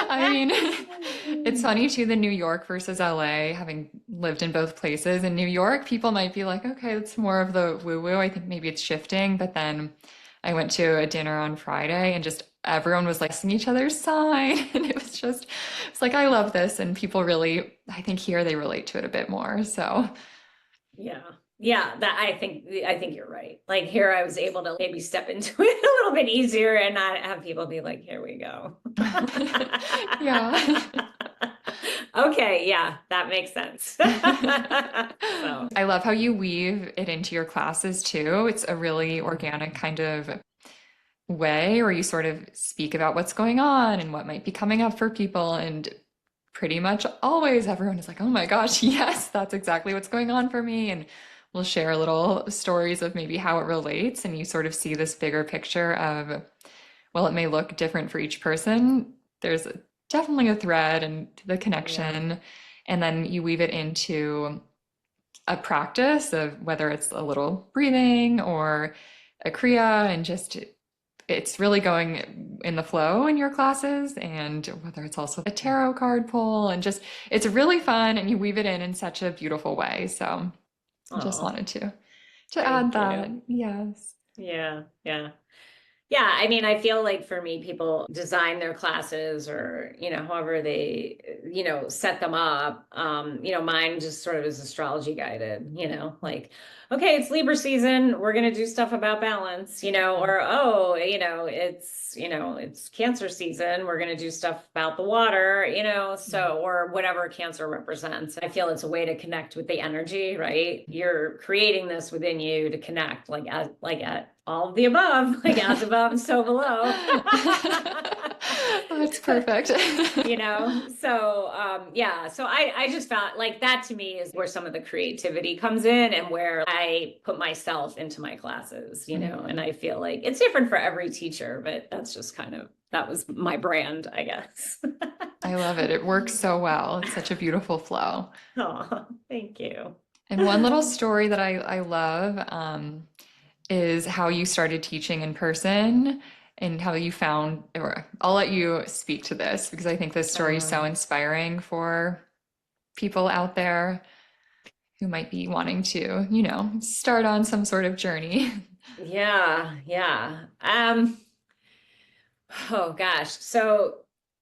I mean, it's funny too, the New York versus LA, having lived in both places. In New York, people might be like, okay, it's more of the woo-woo. I think maybe it's shifting. But then I went to a dinner on Friday and just everyone was like seeing each other's sign. And it's like, I love this. And people really, I think here they relate to it a bit more. So, Yeah. Yeah, that I think you're right. Like here I was able to maybe step into it a little bit easier and not have people be like, here we go. yeah. Okay, yeah, that makes sense. So, I love how you weave it into your classes too. It's a really organic kind of way where you sort of speak about what's going on and what might be coming up for people. And pretty much always everyone is like, oh my gosh, yes, that's exactly what's going on for me. And we'll share little stories of maybe how it relates. And you sort of see this bigger picture of, well, it may look different for each person. There's definitely a thread and the yeah. connection. And then you weave it into a practice of whether it's a little breathing or a kriya, and just it's really going in the flow in your classes, and whether it's also a tarot card pull, and just it's really fun, and you weave it in such a beautiful way. So just Oh, wanted to add thank that. you. Yes. Yeah, yeah. Yeah, I mean, I feel like for me, people design their classes or, however they, set them up. Mine just sort of is astrology guided, like, okay, it's Libra season. We're going to do stuff about balance, or, oh, it's Cancer season. We're going to do stuff about the water, so, or whatever Cancer represents. I feel it's a way to connect with the energy, right? You're creating this within you to connect, at all of the above, like as above, so below. That's perfect. Yeah, so I just found like that to me is where some of the creativity comes in and where I put myself into my classes, and I feel like it's different for every teacher, but that's just that was my brand, I guess. I love it. It works so well. It's such a beautiful flow. Oh, thank you. And one little story that I love is how you started teaching in person and how you found, or I'll let you speak to this because I think this story is so Um, inspiring for people out there who might be wanting to, start on some sort of journey. yeah, yeah. Oh gosh. So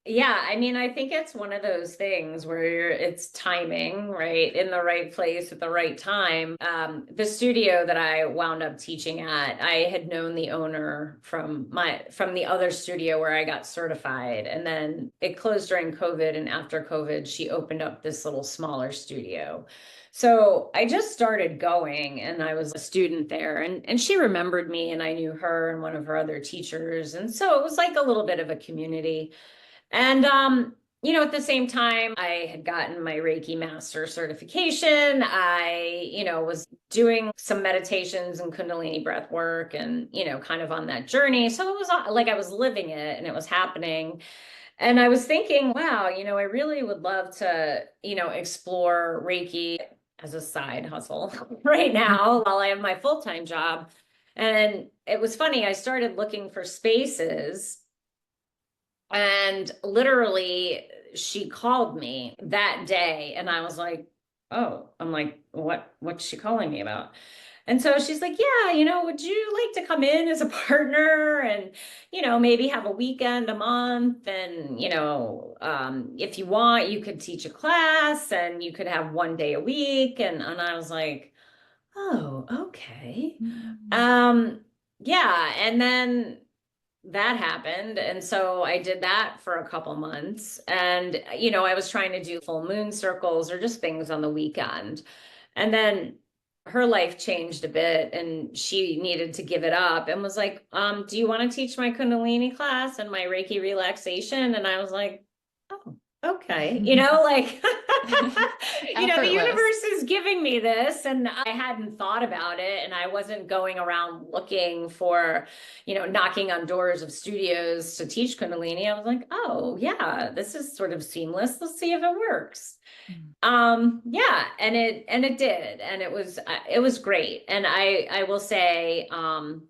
yeah, I mean, I think it's one of those things where it's timing, right? In the right place at the right time. The studio that I wound up teaching at, I had known the owner from the other studio where I got certified. And then it closed during COVID. And after COVID, she opened up this little smaller studio. So I just started going and I was a student there and she remembered me and I knew her and one of her other teachers. And so it was like a little bit of a community. And at the same time, I had gotten my Reiki master certification. I, was doing some meditations and Kundalini breath work and, kind of on that journey. So it was like I was living it and it was happening. And I was thinking, wow, I really would love to, explore Reiki as a side hustle right now while I have my full-time job. And it was funny, I started looking for spaces and literally she called me that day and I was like, oh, I'm like, what's she calling me about? And so she's like, yeah, would you like to come in as a partner and, maybe have a weekend a month? And, if you want, you could teach a class and you could have one day a week. And I was like, oh, okay. Um, yeah. And then that happened. And so I did that for a couple months. And, I was trying to do full moon circles or just things on the weekend. And then her life changed a bit and she needed to give it up and was like, do you want to teach my Kundalini class and my Reiki relaxation? And I was like, oh, okay. Like, the Effortless. universe is giving me this and I hadn't thought about it and I wasn't going around looking for, knocking on doors of studios to teach Kundalini. I was like, oh yeah, this is sort of seamless. Let's see if it works. Yeah, and it did, and it was great. And I will say, I'm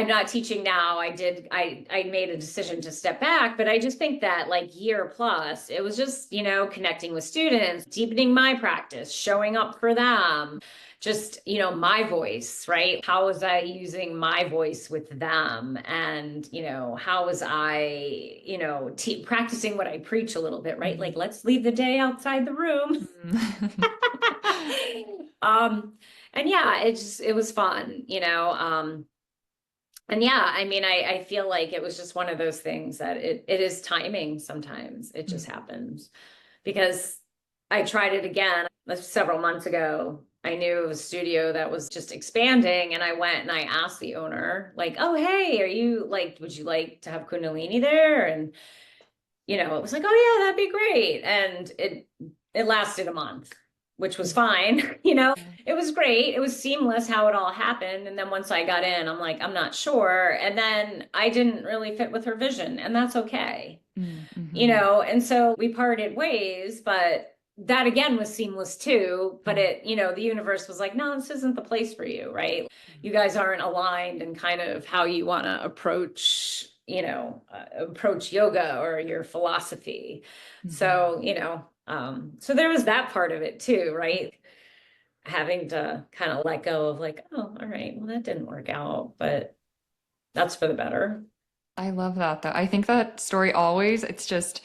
not teaching now. I made a decision to step back, but I just think that like year plus, it was just, connecting with students, deepening my practice, showing up for them, just, my voice, right? How was I using my voice with them? And, how was I, practicing what I preach a little bit, right? Like, let's leave the day outside the room. um, and yeah, it was fun, And yeah, I mean, I feel like it was just one of those things that it is timing sometimes. It Mm. just happens because I tried it again several months ago. I knew of a studio that was just expanding, and I went and I asked the owner, like, oh, hey, are you like, would you like to have Kundalini there? And it was like, oh yeah, that'd be great. And it lasted a month, which was fine. Yeah. It was great. It was seamless how it all happened. And then once I got in, I'm like, I'm not sure. And then I didn't really fit with her vision, and that's okay. Mm, mhm, And so we parted ways, but that again was seamless too. But mm, the universe was like, no, this isn't the place for you, right? mm, You guys aren't aligned in kind of how you want to approach yoga or your philosophy. mhm. So, so there was that part of it too, right? Having to kind of let go of like, oh, all right, well, that didn't work out, but that's for the better. I love that though. I think that story always, it's just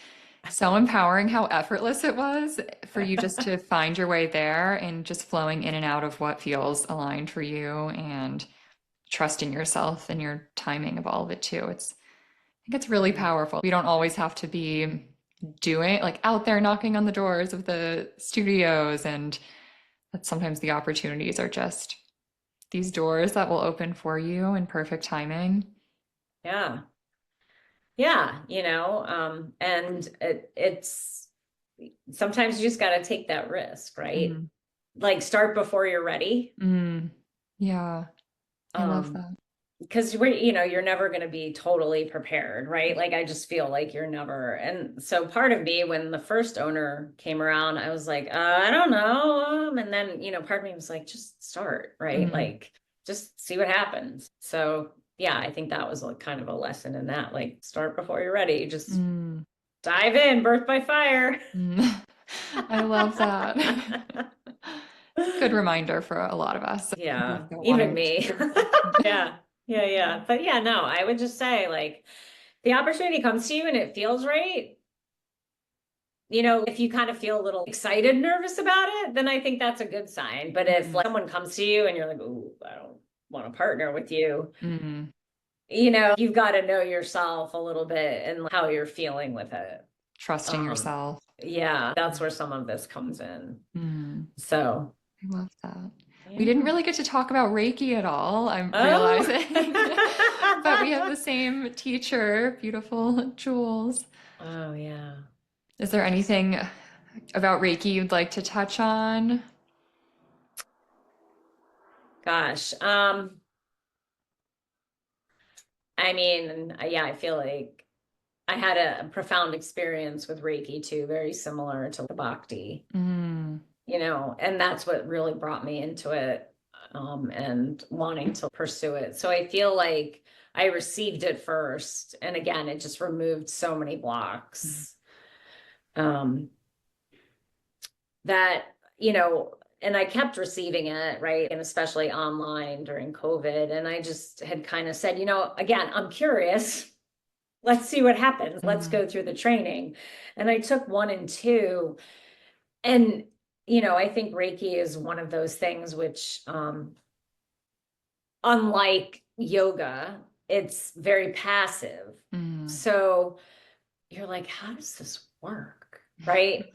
so empowering how effortless it was for you just to find your way there and just flowing in and out of what feels aligned for you and trusting yourself and your timing of all of it too. I think it's really powerful. We don't always have to be doing like out there knocking on the doors of the studios, and that sometimes the opportunities are just these doors that will open for you in perfect timing. Yeah. Yeah, and it's sometimes you just got to take that risk, right? Mm, Like start before you're ready. mm, yeah, I love Um, that. because you're never going to be totally prepared, right? Like I just feel like you're never. And so part of me, when the first owner came around, I was like, I don't know. And then, part of me was like, just start, right? Mm, Like just see what happens. So yeah, I think that was like kind of a lesson in that, like start before you're ready. Just mm, dive in, birth by fire. mm. I love that. It's a good reminder for a lot of us who Yeah, have been even wanting me. to. Yeah, yeah, yeah. But yeah, no, I would just say like the opportunity comes to you and it feels right. If you kind of feel a little excited, nervous about it, then I think that's a good sign. But if Mm, like someone comes to you and you're like, "Ooh, I don't want to partner with you," mm. you've got to know yourself a little bit and how you're feeling with it. Trusting Um, yourself. yeah, that's where some of this comes in. Mm. So, I love that. We didn't yeah. really get to talk about Reiki at all, I'm Oh. realizing. But we have the same teacher, beautiful Jules. Oh, yeah. Is there anything about Reiki you'd like to touch on? Gosh. I mean, yeah, I feel like I had a profound experience with Reiki too, very similar to the Bhakti, Mm, and that's what really brought me into it, and wanting to pursue it. So I feel like I received it first, and again, it just removed so many mm, blocks, um, that, and I kept receiving it, right? And especially online during COVID. And I just had kind of said, again, I'm curious. Let's see what happens. Let's mm, go through the training. And I took 1 and 2. And, I think Reiki is one of those things which, unlike yoga, it's very passive. mm, So you're like, how does this work? Right?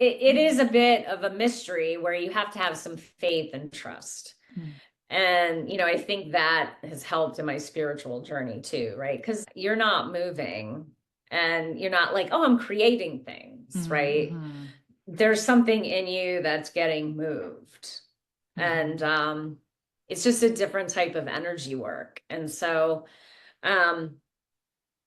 It is a bit of a mystery where you have to have some faith and trust. mm, And, I think that has helped in my spiritual journey too, right? Because you're not moving and you're not like, oh, I'm creating things, mm, right? mhm, There's something in you that's getting moved. And mhm, it's just a different type of energy work. And so, um,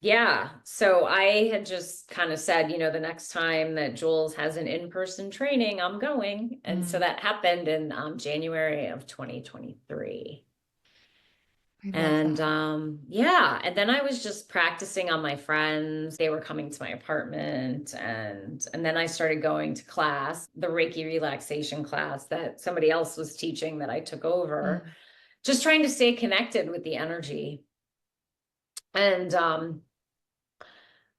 yeah. So I had just kind of said, the next time that Jules has an in-person training, I'm going. And so mm. that happened in January of 2023. I love And that. yeah, and then I was just practicing on my friends. They were coming to my apartment, and then I started going to class, the Reiki relaxation class that somebody else was teaching that I took over, Mm, just trying to stay connected with the energy. And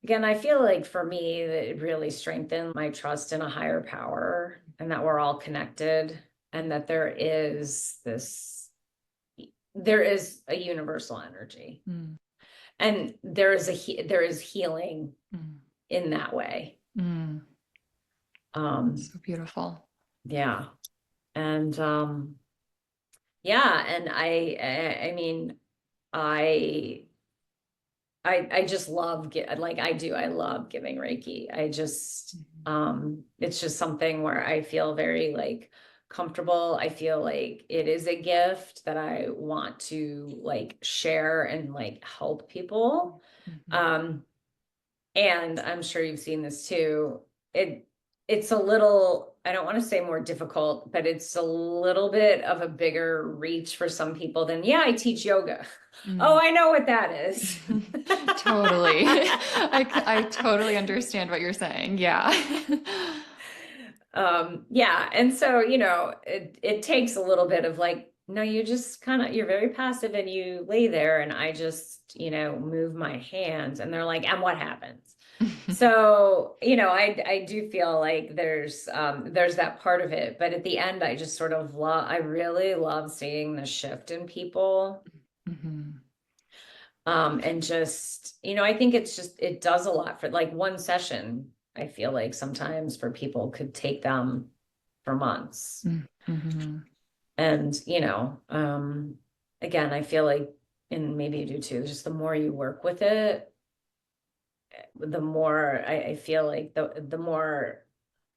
again, I feel like for me, that it really strengthened my trust in a higher power and that we're all connected and that there is this there is a universal energy, Mm, and there is healing mm, in that way. mm. Um, So beautiful. yeah. And yeah, and I mean, I I just love like I love giving Reiki. I just Mhm, it's just something where I feel very like comfortable. I feel like it is a gift that I want to like share and like help people. mhm, Um and I'm sure you've seen this too. It's a little, I don't want to say more difficult, but it's a little bit of a bigger reach for some people than, yeah, I teach yoga. Oh, mm. I know what that is. Totally. I totally understand what you're saying. Yeah. Yeah, and so, it takes a little bit of like, no, you just kind of, you're very passive and you lay there and I just, move my hands and they're like, and what happens? So, I do feel like there's that part of it, but at the end I just sort of I really love seeing the shift in people. Mhm, And just, I think it does a lot for like one session. I feel like sometimes for people could take them for months. mm, mhm, And, again, I feel like, and maybe you do too, just the more you work with it, the more I feel like the more,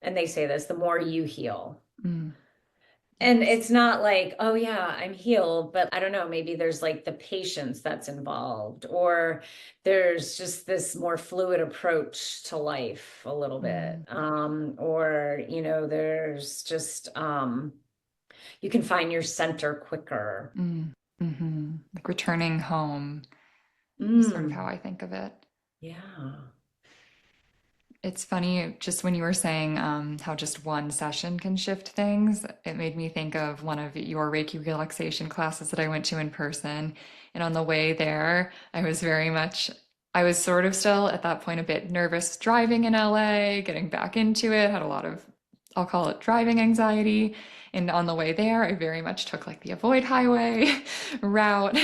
and they say this, the more you heal. mm. And Yes. it's not like, oh yeah, I'm healed, but I don't know, maybe there's like the patience that's involved, or there's just this more fluid approach to life a little bit. Mm, Or, there's just you can find your center quicker. mm, mhm. Like returning home is sort of how Mm, I think of it. yeah. It's funny, just when you were saying how just one session can shift things, it made me think of one of your Reiki relaxation classes that I went to in person. And on the way there, I was sort of still at that point a bit nervous driving in LA, getting back into it, had a lot of, I'll call it driving anxiety. And on the way there, I very much took like the avoid highway route.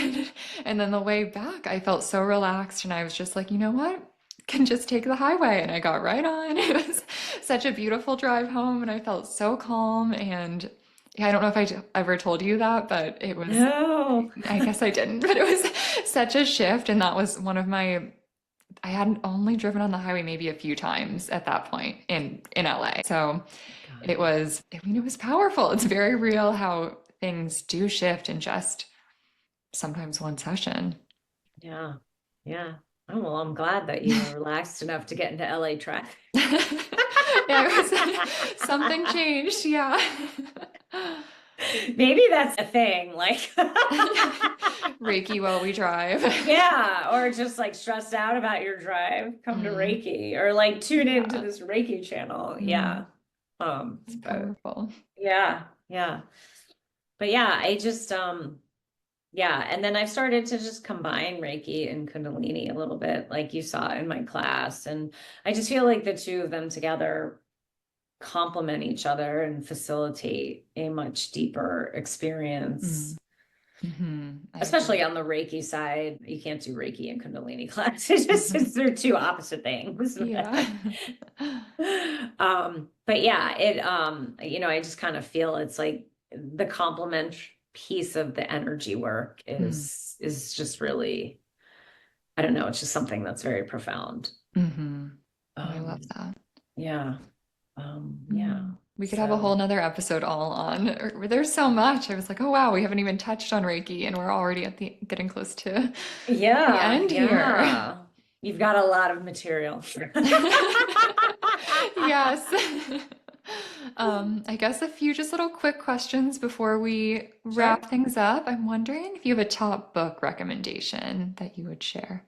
And then the way back, I felt so relaxed and I was just like, you know what? Can just take the highway. And I got right on. It was such a beautiful drive home and I felt so calm. And yeah, I don't know if ever told you that, but it was, No. I guess I didn't, but it was such a shift. And that was one of I hadn't only driven on the highway maybe a few times at that point in LA. So God. I mean, it was powerful. It's very real how things do shift in just sometimes one session. Yeah. Yeah. Oh, well, I'm glad that you were relaxed enough to get into LA traffic. Yeah, it was something changed. Yeah. Maybe that's a thing, like Reiki while we drive. yeah, or just like stressed out about your drive, come to Mm, Reiki or like tune into yeah. this Reiki channel. Mm, Yeah. it's But powerful. yeah, yeah. But yeah, yeah, and then I've started to just combine Reiki and Kundalini a little bit, like you saw in my class. And I just feel like the two of them together complement each other and facilitate a much deeper experience. Mm, I Especially agree. on the Reiki side, you can't do Reiki and Kundalini class. It's just Mhm. they're two opposite things. Yeah. But yeah, I just kind of feel it's like the complement piece of the energy work Mm, is just really, I don't know, it's just something that's very profound. hmm. Oh, I love Um, that. yeah. Yeah. We could have a whole So nother episode all on. There's so much. I was like, oh wow, we haven't even touched on Reiki, and we're already at the getting close to the yeah, end here. yeah. You've got a lot of material. Yes. I guess a few just little quick questions before we Sure. wrap things up. I'm wondering if you have a top book recommendation that you would share.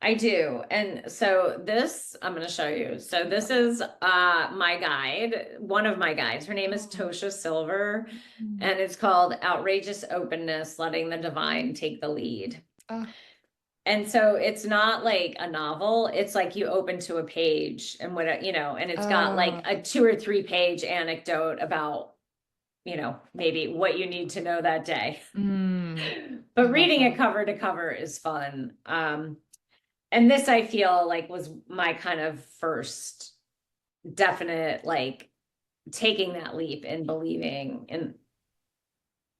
I do. And so this I'm going to show you. So this is my guide, one of my guides. Her name is Oh, Tosha Silver, mm. and it's called Outrageous Openness, Letting the Divine Take the Lead. Oh, And so it's not like a novel. It's like you open to a page and and it's got like oh, a 2 or 3 page anecdote about, maybe what you need to know that day. But I love reading it that. cover to cover is fun. And this I feel like was my kind of first definite, like, taking that leap and believing and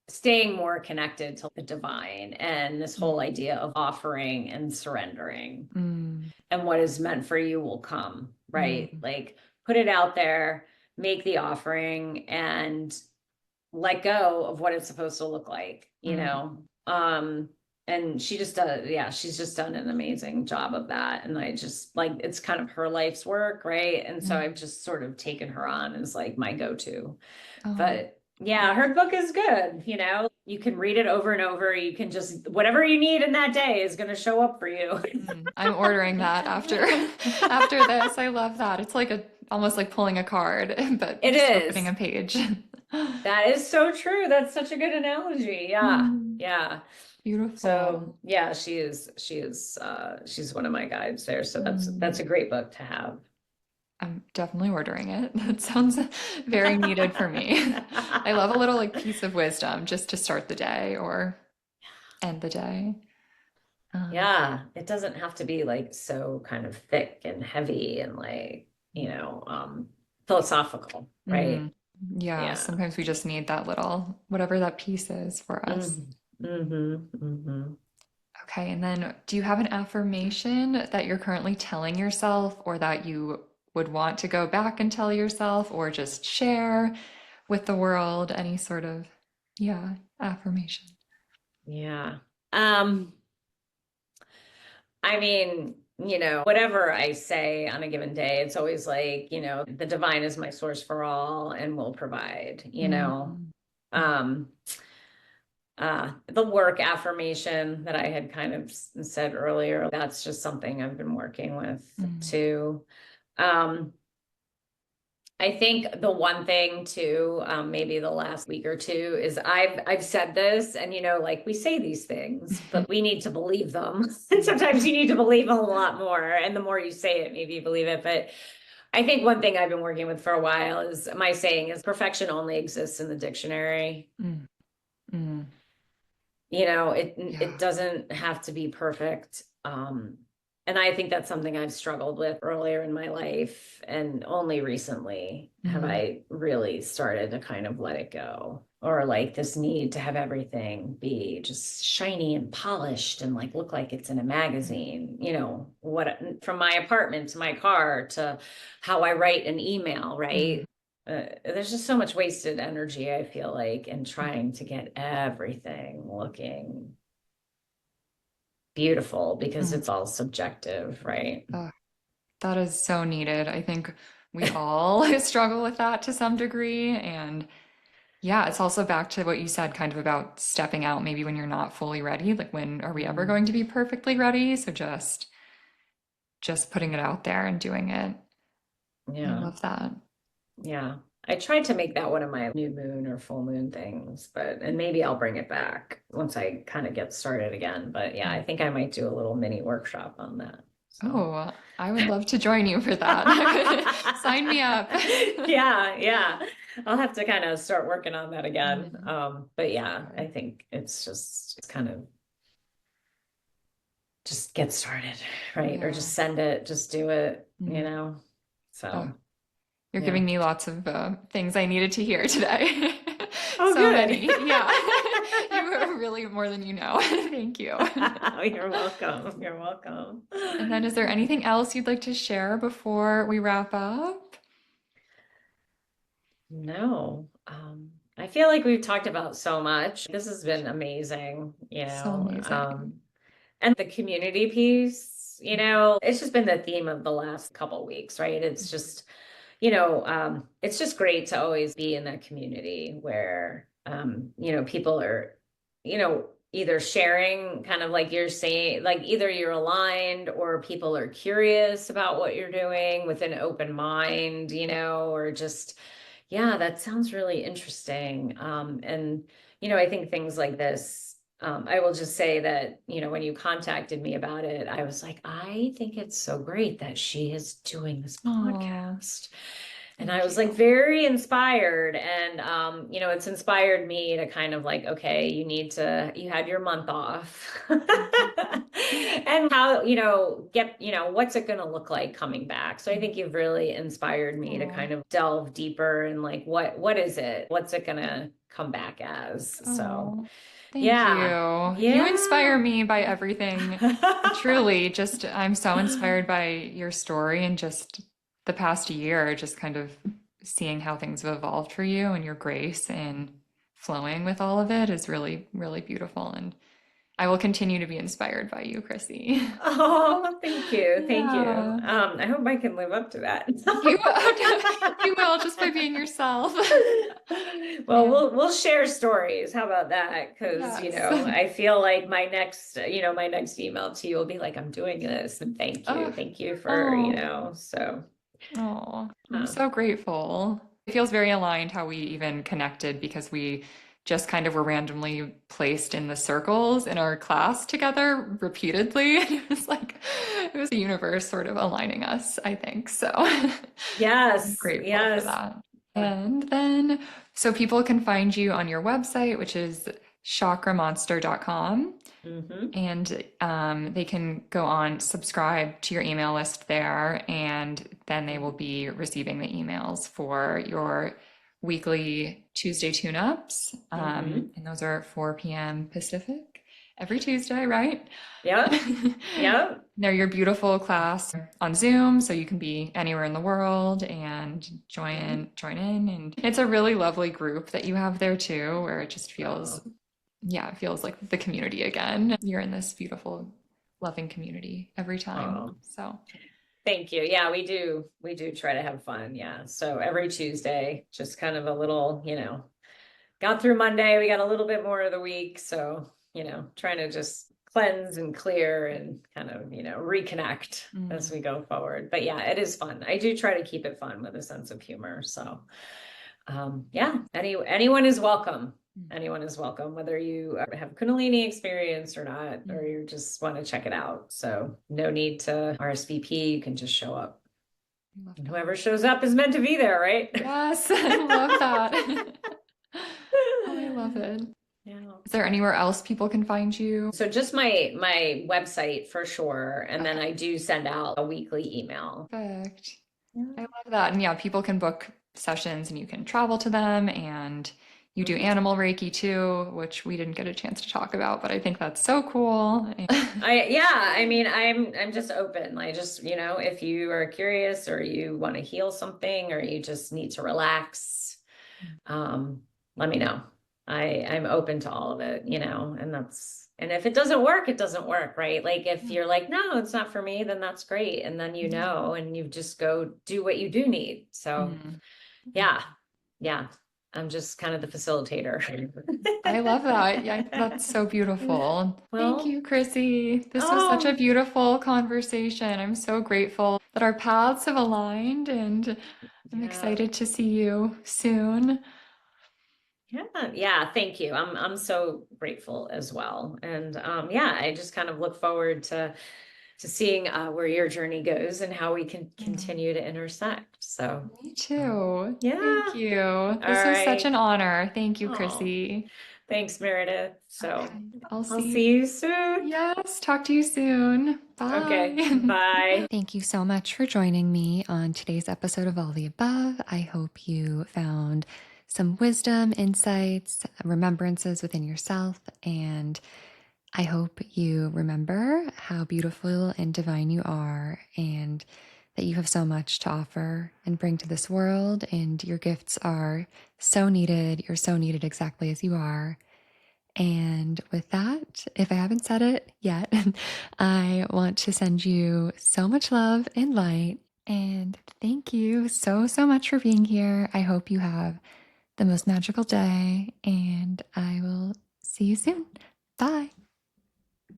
staying more connected to the divine and this whole Mm, idea of offering and surrendering, mm, and what is meant for you will come, right? mm, Like, put it out there, make the offering, and let go of what it's supposed to look like, you mm, know? And she just does, yeah, she's just done an amazing job of that. And I just like, it's kind of her life's work, right? And so I've mm. just sort of taken her on as like my go-to. Oh, But yeah, her book is good, you know? You can read it over and over. You can just, whatever you need in that day is going to show up for you. I'm ordering that after after this. I love that. It's like a almost like pulling a card, but It just opening is. a page. That is so true. That's such a good analogy. Yeah. Mm, Yeah. beautiful. So yeah, she's one of my guides there. So that's Mm, a great book to have. I'm definitely ordering it. That sounds very needed for me. I love a little like piece of wisdom just to start the day or end the day. Um, Yeah, it doesn't have to be like so kind of thick and heavy and like, philosophical, right? mm, yeah, Yeah. sometimes we just need that little, whatever that piece is for us. Mm-hmm. Mm-hmm. Okay, and then do you have an affirmation that you're currently telling yourself or that you would want to go back and tell yourself or just share with the world? Any sort of, yeah, affirmation. Yeah. Um, I mean, whatever I say on a given day, it's always like, the divine is my source for all and will provide, Mm, mm, Um, the work affirmation that I had kind of said earlier, that's just something I've been working with mm, too. Um, I think the one thing too, maybe the last week or two, is I've said this, and like we say these things, but we need to believe them. And mm, sometimes you need to believe them a lot more. And the more you say it, maybe you believe it. But I think one thing I've been working with for a while is my saying is perfection only exists in the dictionary. mm, mm. It Yeah. doesn't have to be perfect. And I think that's something I've struggled with earlier in my life, and only recently have Mm, I really started to kind of let it go. Or like this need to have everything be just shiny and polished and like look like it's in a magazine, what, from my apartment to my car to how I write an email, mm, right? There's just so much wasted energy, I feel like, in mm, trying to get everything looking beautiful because mm. it's all subjective, right? Oh, that is so needed. I think we all struggle with that to some degree. And yeah, it's also back to what you said kind of about stepping out maybe when you're not fully ready. Like when are we ever going to be perfectly ready? So just putting it out there and doing it. I Yeah, love that. yeah. I tried to make that one of my new moon or full moon things, and maybe I'll bring it back once I kind of get started again. But yeah, I Mm. think I might do a little mini workshop on that. So Oh, I would love to join you for that. Sign me up. yeah, yeah. I'll have to kind of start working on that again. Mm, But yeah, okay. I think it's kind of just get started, right? Or Yeah. just send it, just do it, Mm. Oh, So you're yeah. giving me lots of things I needed to hear today. Oh, So good. many. Yeah. You were really more than you know. Thank you. You're welcome. You're welcome. And then is there anything else you'd like to share before we wrap up? No, I feel like we've talked about so much. This has been amazing, So amazing. and the community piece, it's just been the theme of the last couple of weeks, right? It's just great to always be in that community where, people are, either sharing kind of like you're saying, like either you're aligned or people are curious about what you're doing with an open mind, or just, yeah, that sounds really interesting. And, I think things like this, I will just say that, when you contacted me about it, I was like, I think it's so great that she is doing this Oh, podcast. And I Thank was like you. very inspired. And, it's inspired me to kind of like, okay, you had your month off. And how, what's it going to look like coming back? So I think you've really inspired me to Oh, kind of delve deeper and like, what is it? What's it going to come back as? So oh, thank yeah, you. You inspire yeah. me by everything. Truly, just I'm so inspired by your story and just the past year, just kind of seeing how things have evolved for you and your grace and flowing with all of it is really, really beautiful. And I will continue to be inspired by you, Chrissy. Oh, thank you. Thank you. Yeah. I hope I can live up to that. You you will just by being yourself. Well, And we'll share stories. How about that? Because, yes. I feel like my next email to you will be like, I'm doing this and thank you. Oh, Thank you for, oh, so oh, I'm uh, so grateful. It feels very aligned how we even connected because we just kind of were randomly placed in the circles in our class together repeatedly. It was like it was the universe sort of aligning us, I think. So I'm yes, grateful for yes. that. And then, so people can find you on your website, which is chakramonster.com. Hmm. And they can go on, subscribe to your email list there, and then they will be receiving the emails for your weekly Tuesday tune-ups. Hmm. And those are at 4 p.m. Pacific every Tuesday, right? Yep. Yep. They're your beautiful class on Zoom, so you can be anywhere in the world and Mhm. join in. And it's a really lovely group that you have there too, where it just Oh, feels, yeah, it feels like the community again. You're in this beautiful, loving community every time. oh. So, Thank you. Yeah, we do try to have fun. Yeah. So every Tuesday, just kind of a little, got through Monday, we got a little bit more of the week. So, trying to just cleanse and clear and kind of, reconnect as mm, we go forward. But yeah, it is fun. I do try to keep it fun with a sense of humor. So yeah, anyone is welcome. mm, Anyone is welcome, whether you have Kundalini experience or not, or mm. you just want to check it out. So no need to RSVP. You can just show up. I love And that. whoever shows up is meant to be there, right? Yes, I love that. Oh, I love it. Yeah. Is there anywhere else people can find you? So just my website for sure. And then Okay, I do send out a weekly email. perfect. Yeah. I love that. And yeah, people can book sessions and you can travel to them. And you do Mhm. animal Reiki too, which we didn't get a chance to talk about, but I think that's so cool. Yeah, I mean, I'm just open. I just, if you are curious or you want to heal something or you just need to relax, um, let me know. I'm open to all of it, and if it doesn't work, it doesn't work, right? Like if you're like, no, it's not for me, then that's great. And then and you just go do what you do need. So Mm. yeah, yeah. I'm just kind of the facilitator. I love that. Yeah, that's so beautiful. Thank Well, you, Chrissy. This was such a oh, beautiful conversation. I'm so grateful that our paths have aligned, and I'm yeah. excited to see you soon. Yeah, yeah, thank you. I'm so grateful as well. And yeah, I just kind of look forward to seeing where your journey goes and how we can Mm, continue to intersect. So, me too. yeah. Thank you. All This was such an right. honor. Thank you, Oh, Chrissy. thanks, Meredith. So, Okay, I'll I'll see you. see you soon. Yes, talk to you soon. Okay, Bye. bye. Thank you so much for joining me on today's episode of All the Above. I hope you found some wisdom, insights, remembrances within yourself, and I hope you remember how beautiful and divine you are and that you have so much to offer and bring to this world. And your gifts are so needed. You're so needed exactly as you are. And with that, if I haven't said it yet, I want to send you so much love and light. And thank you so, so much for being here. I hope you have the most magical day, and I will see you soon. Bye.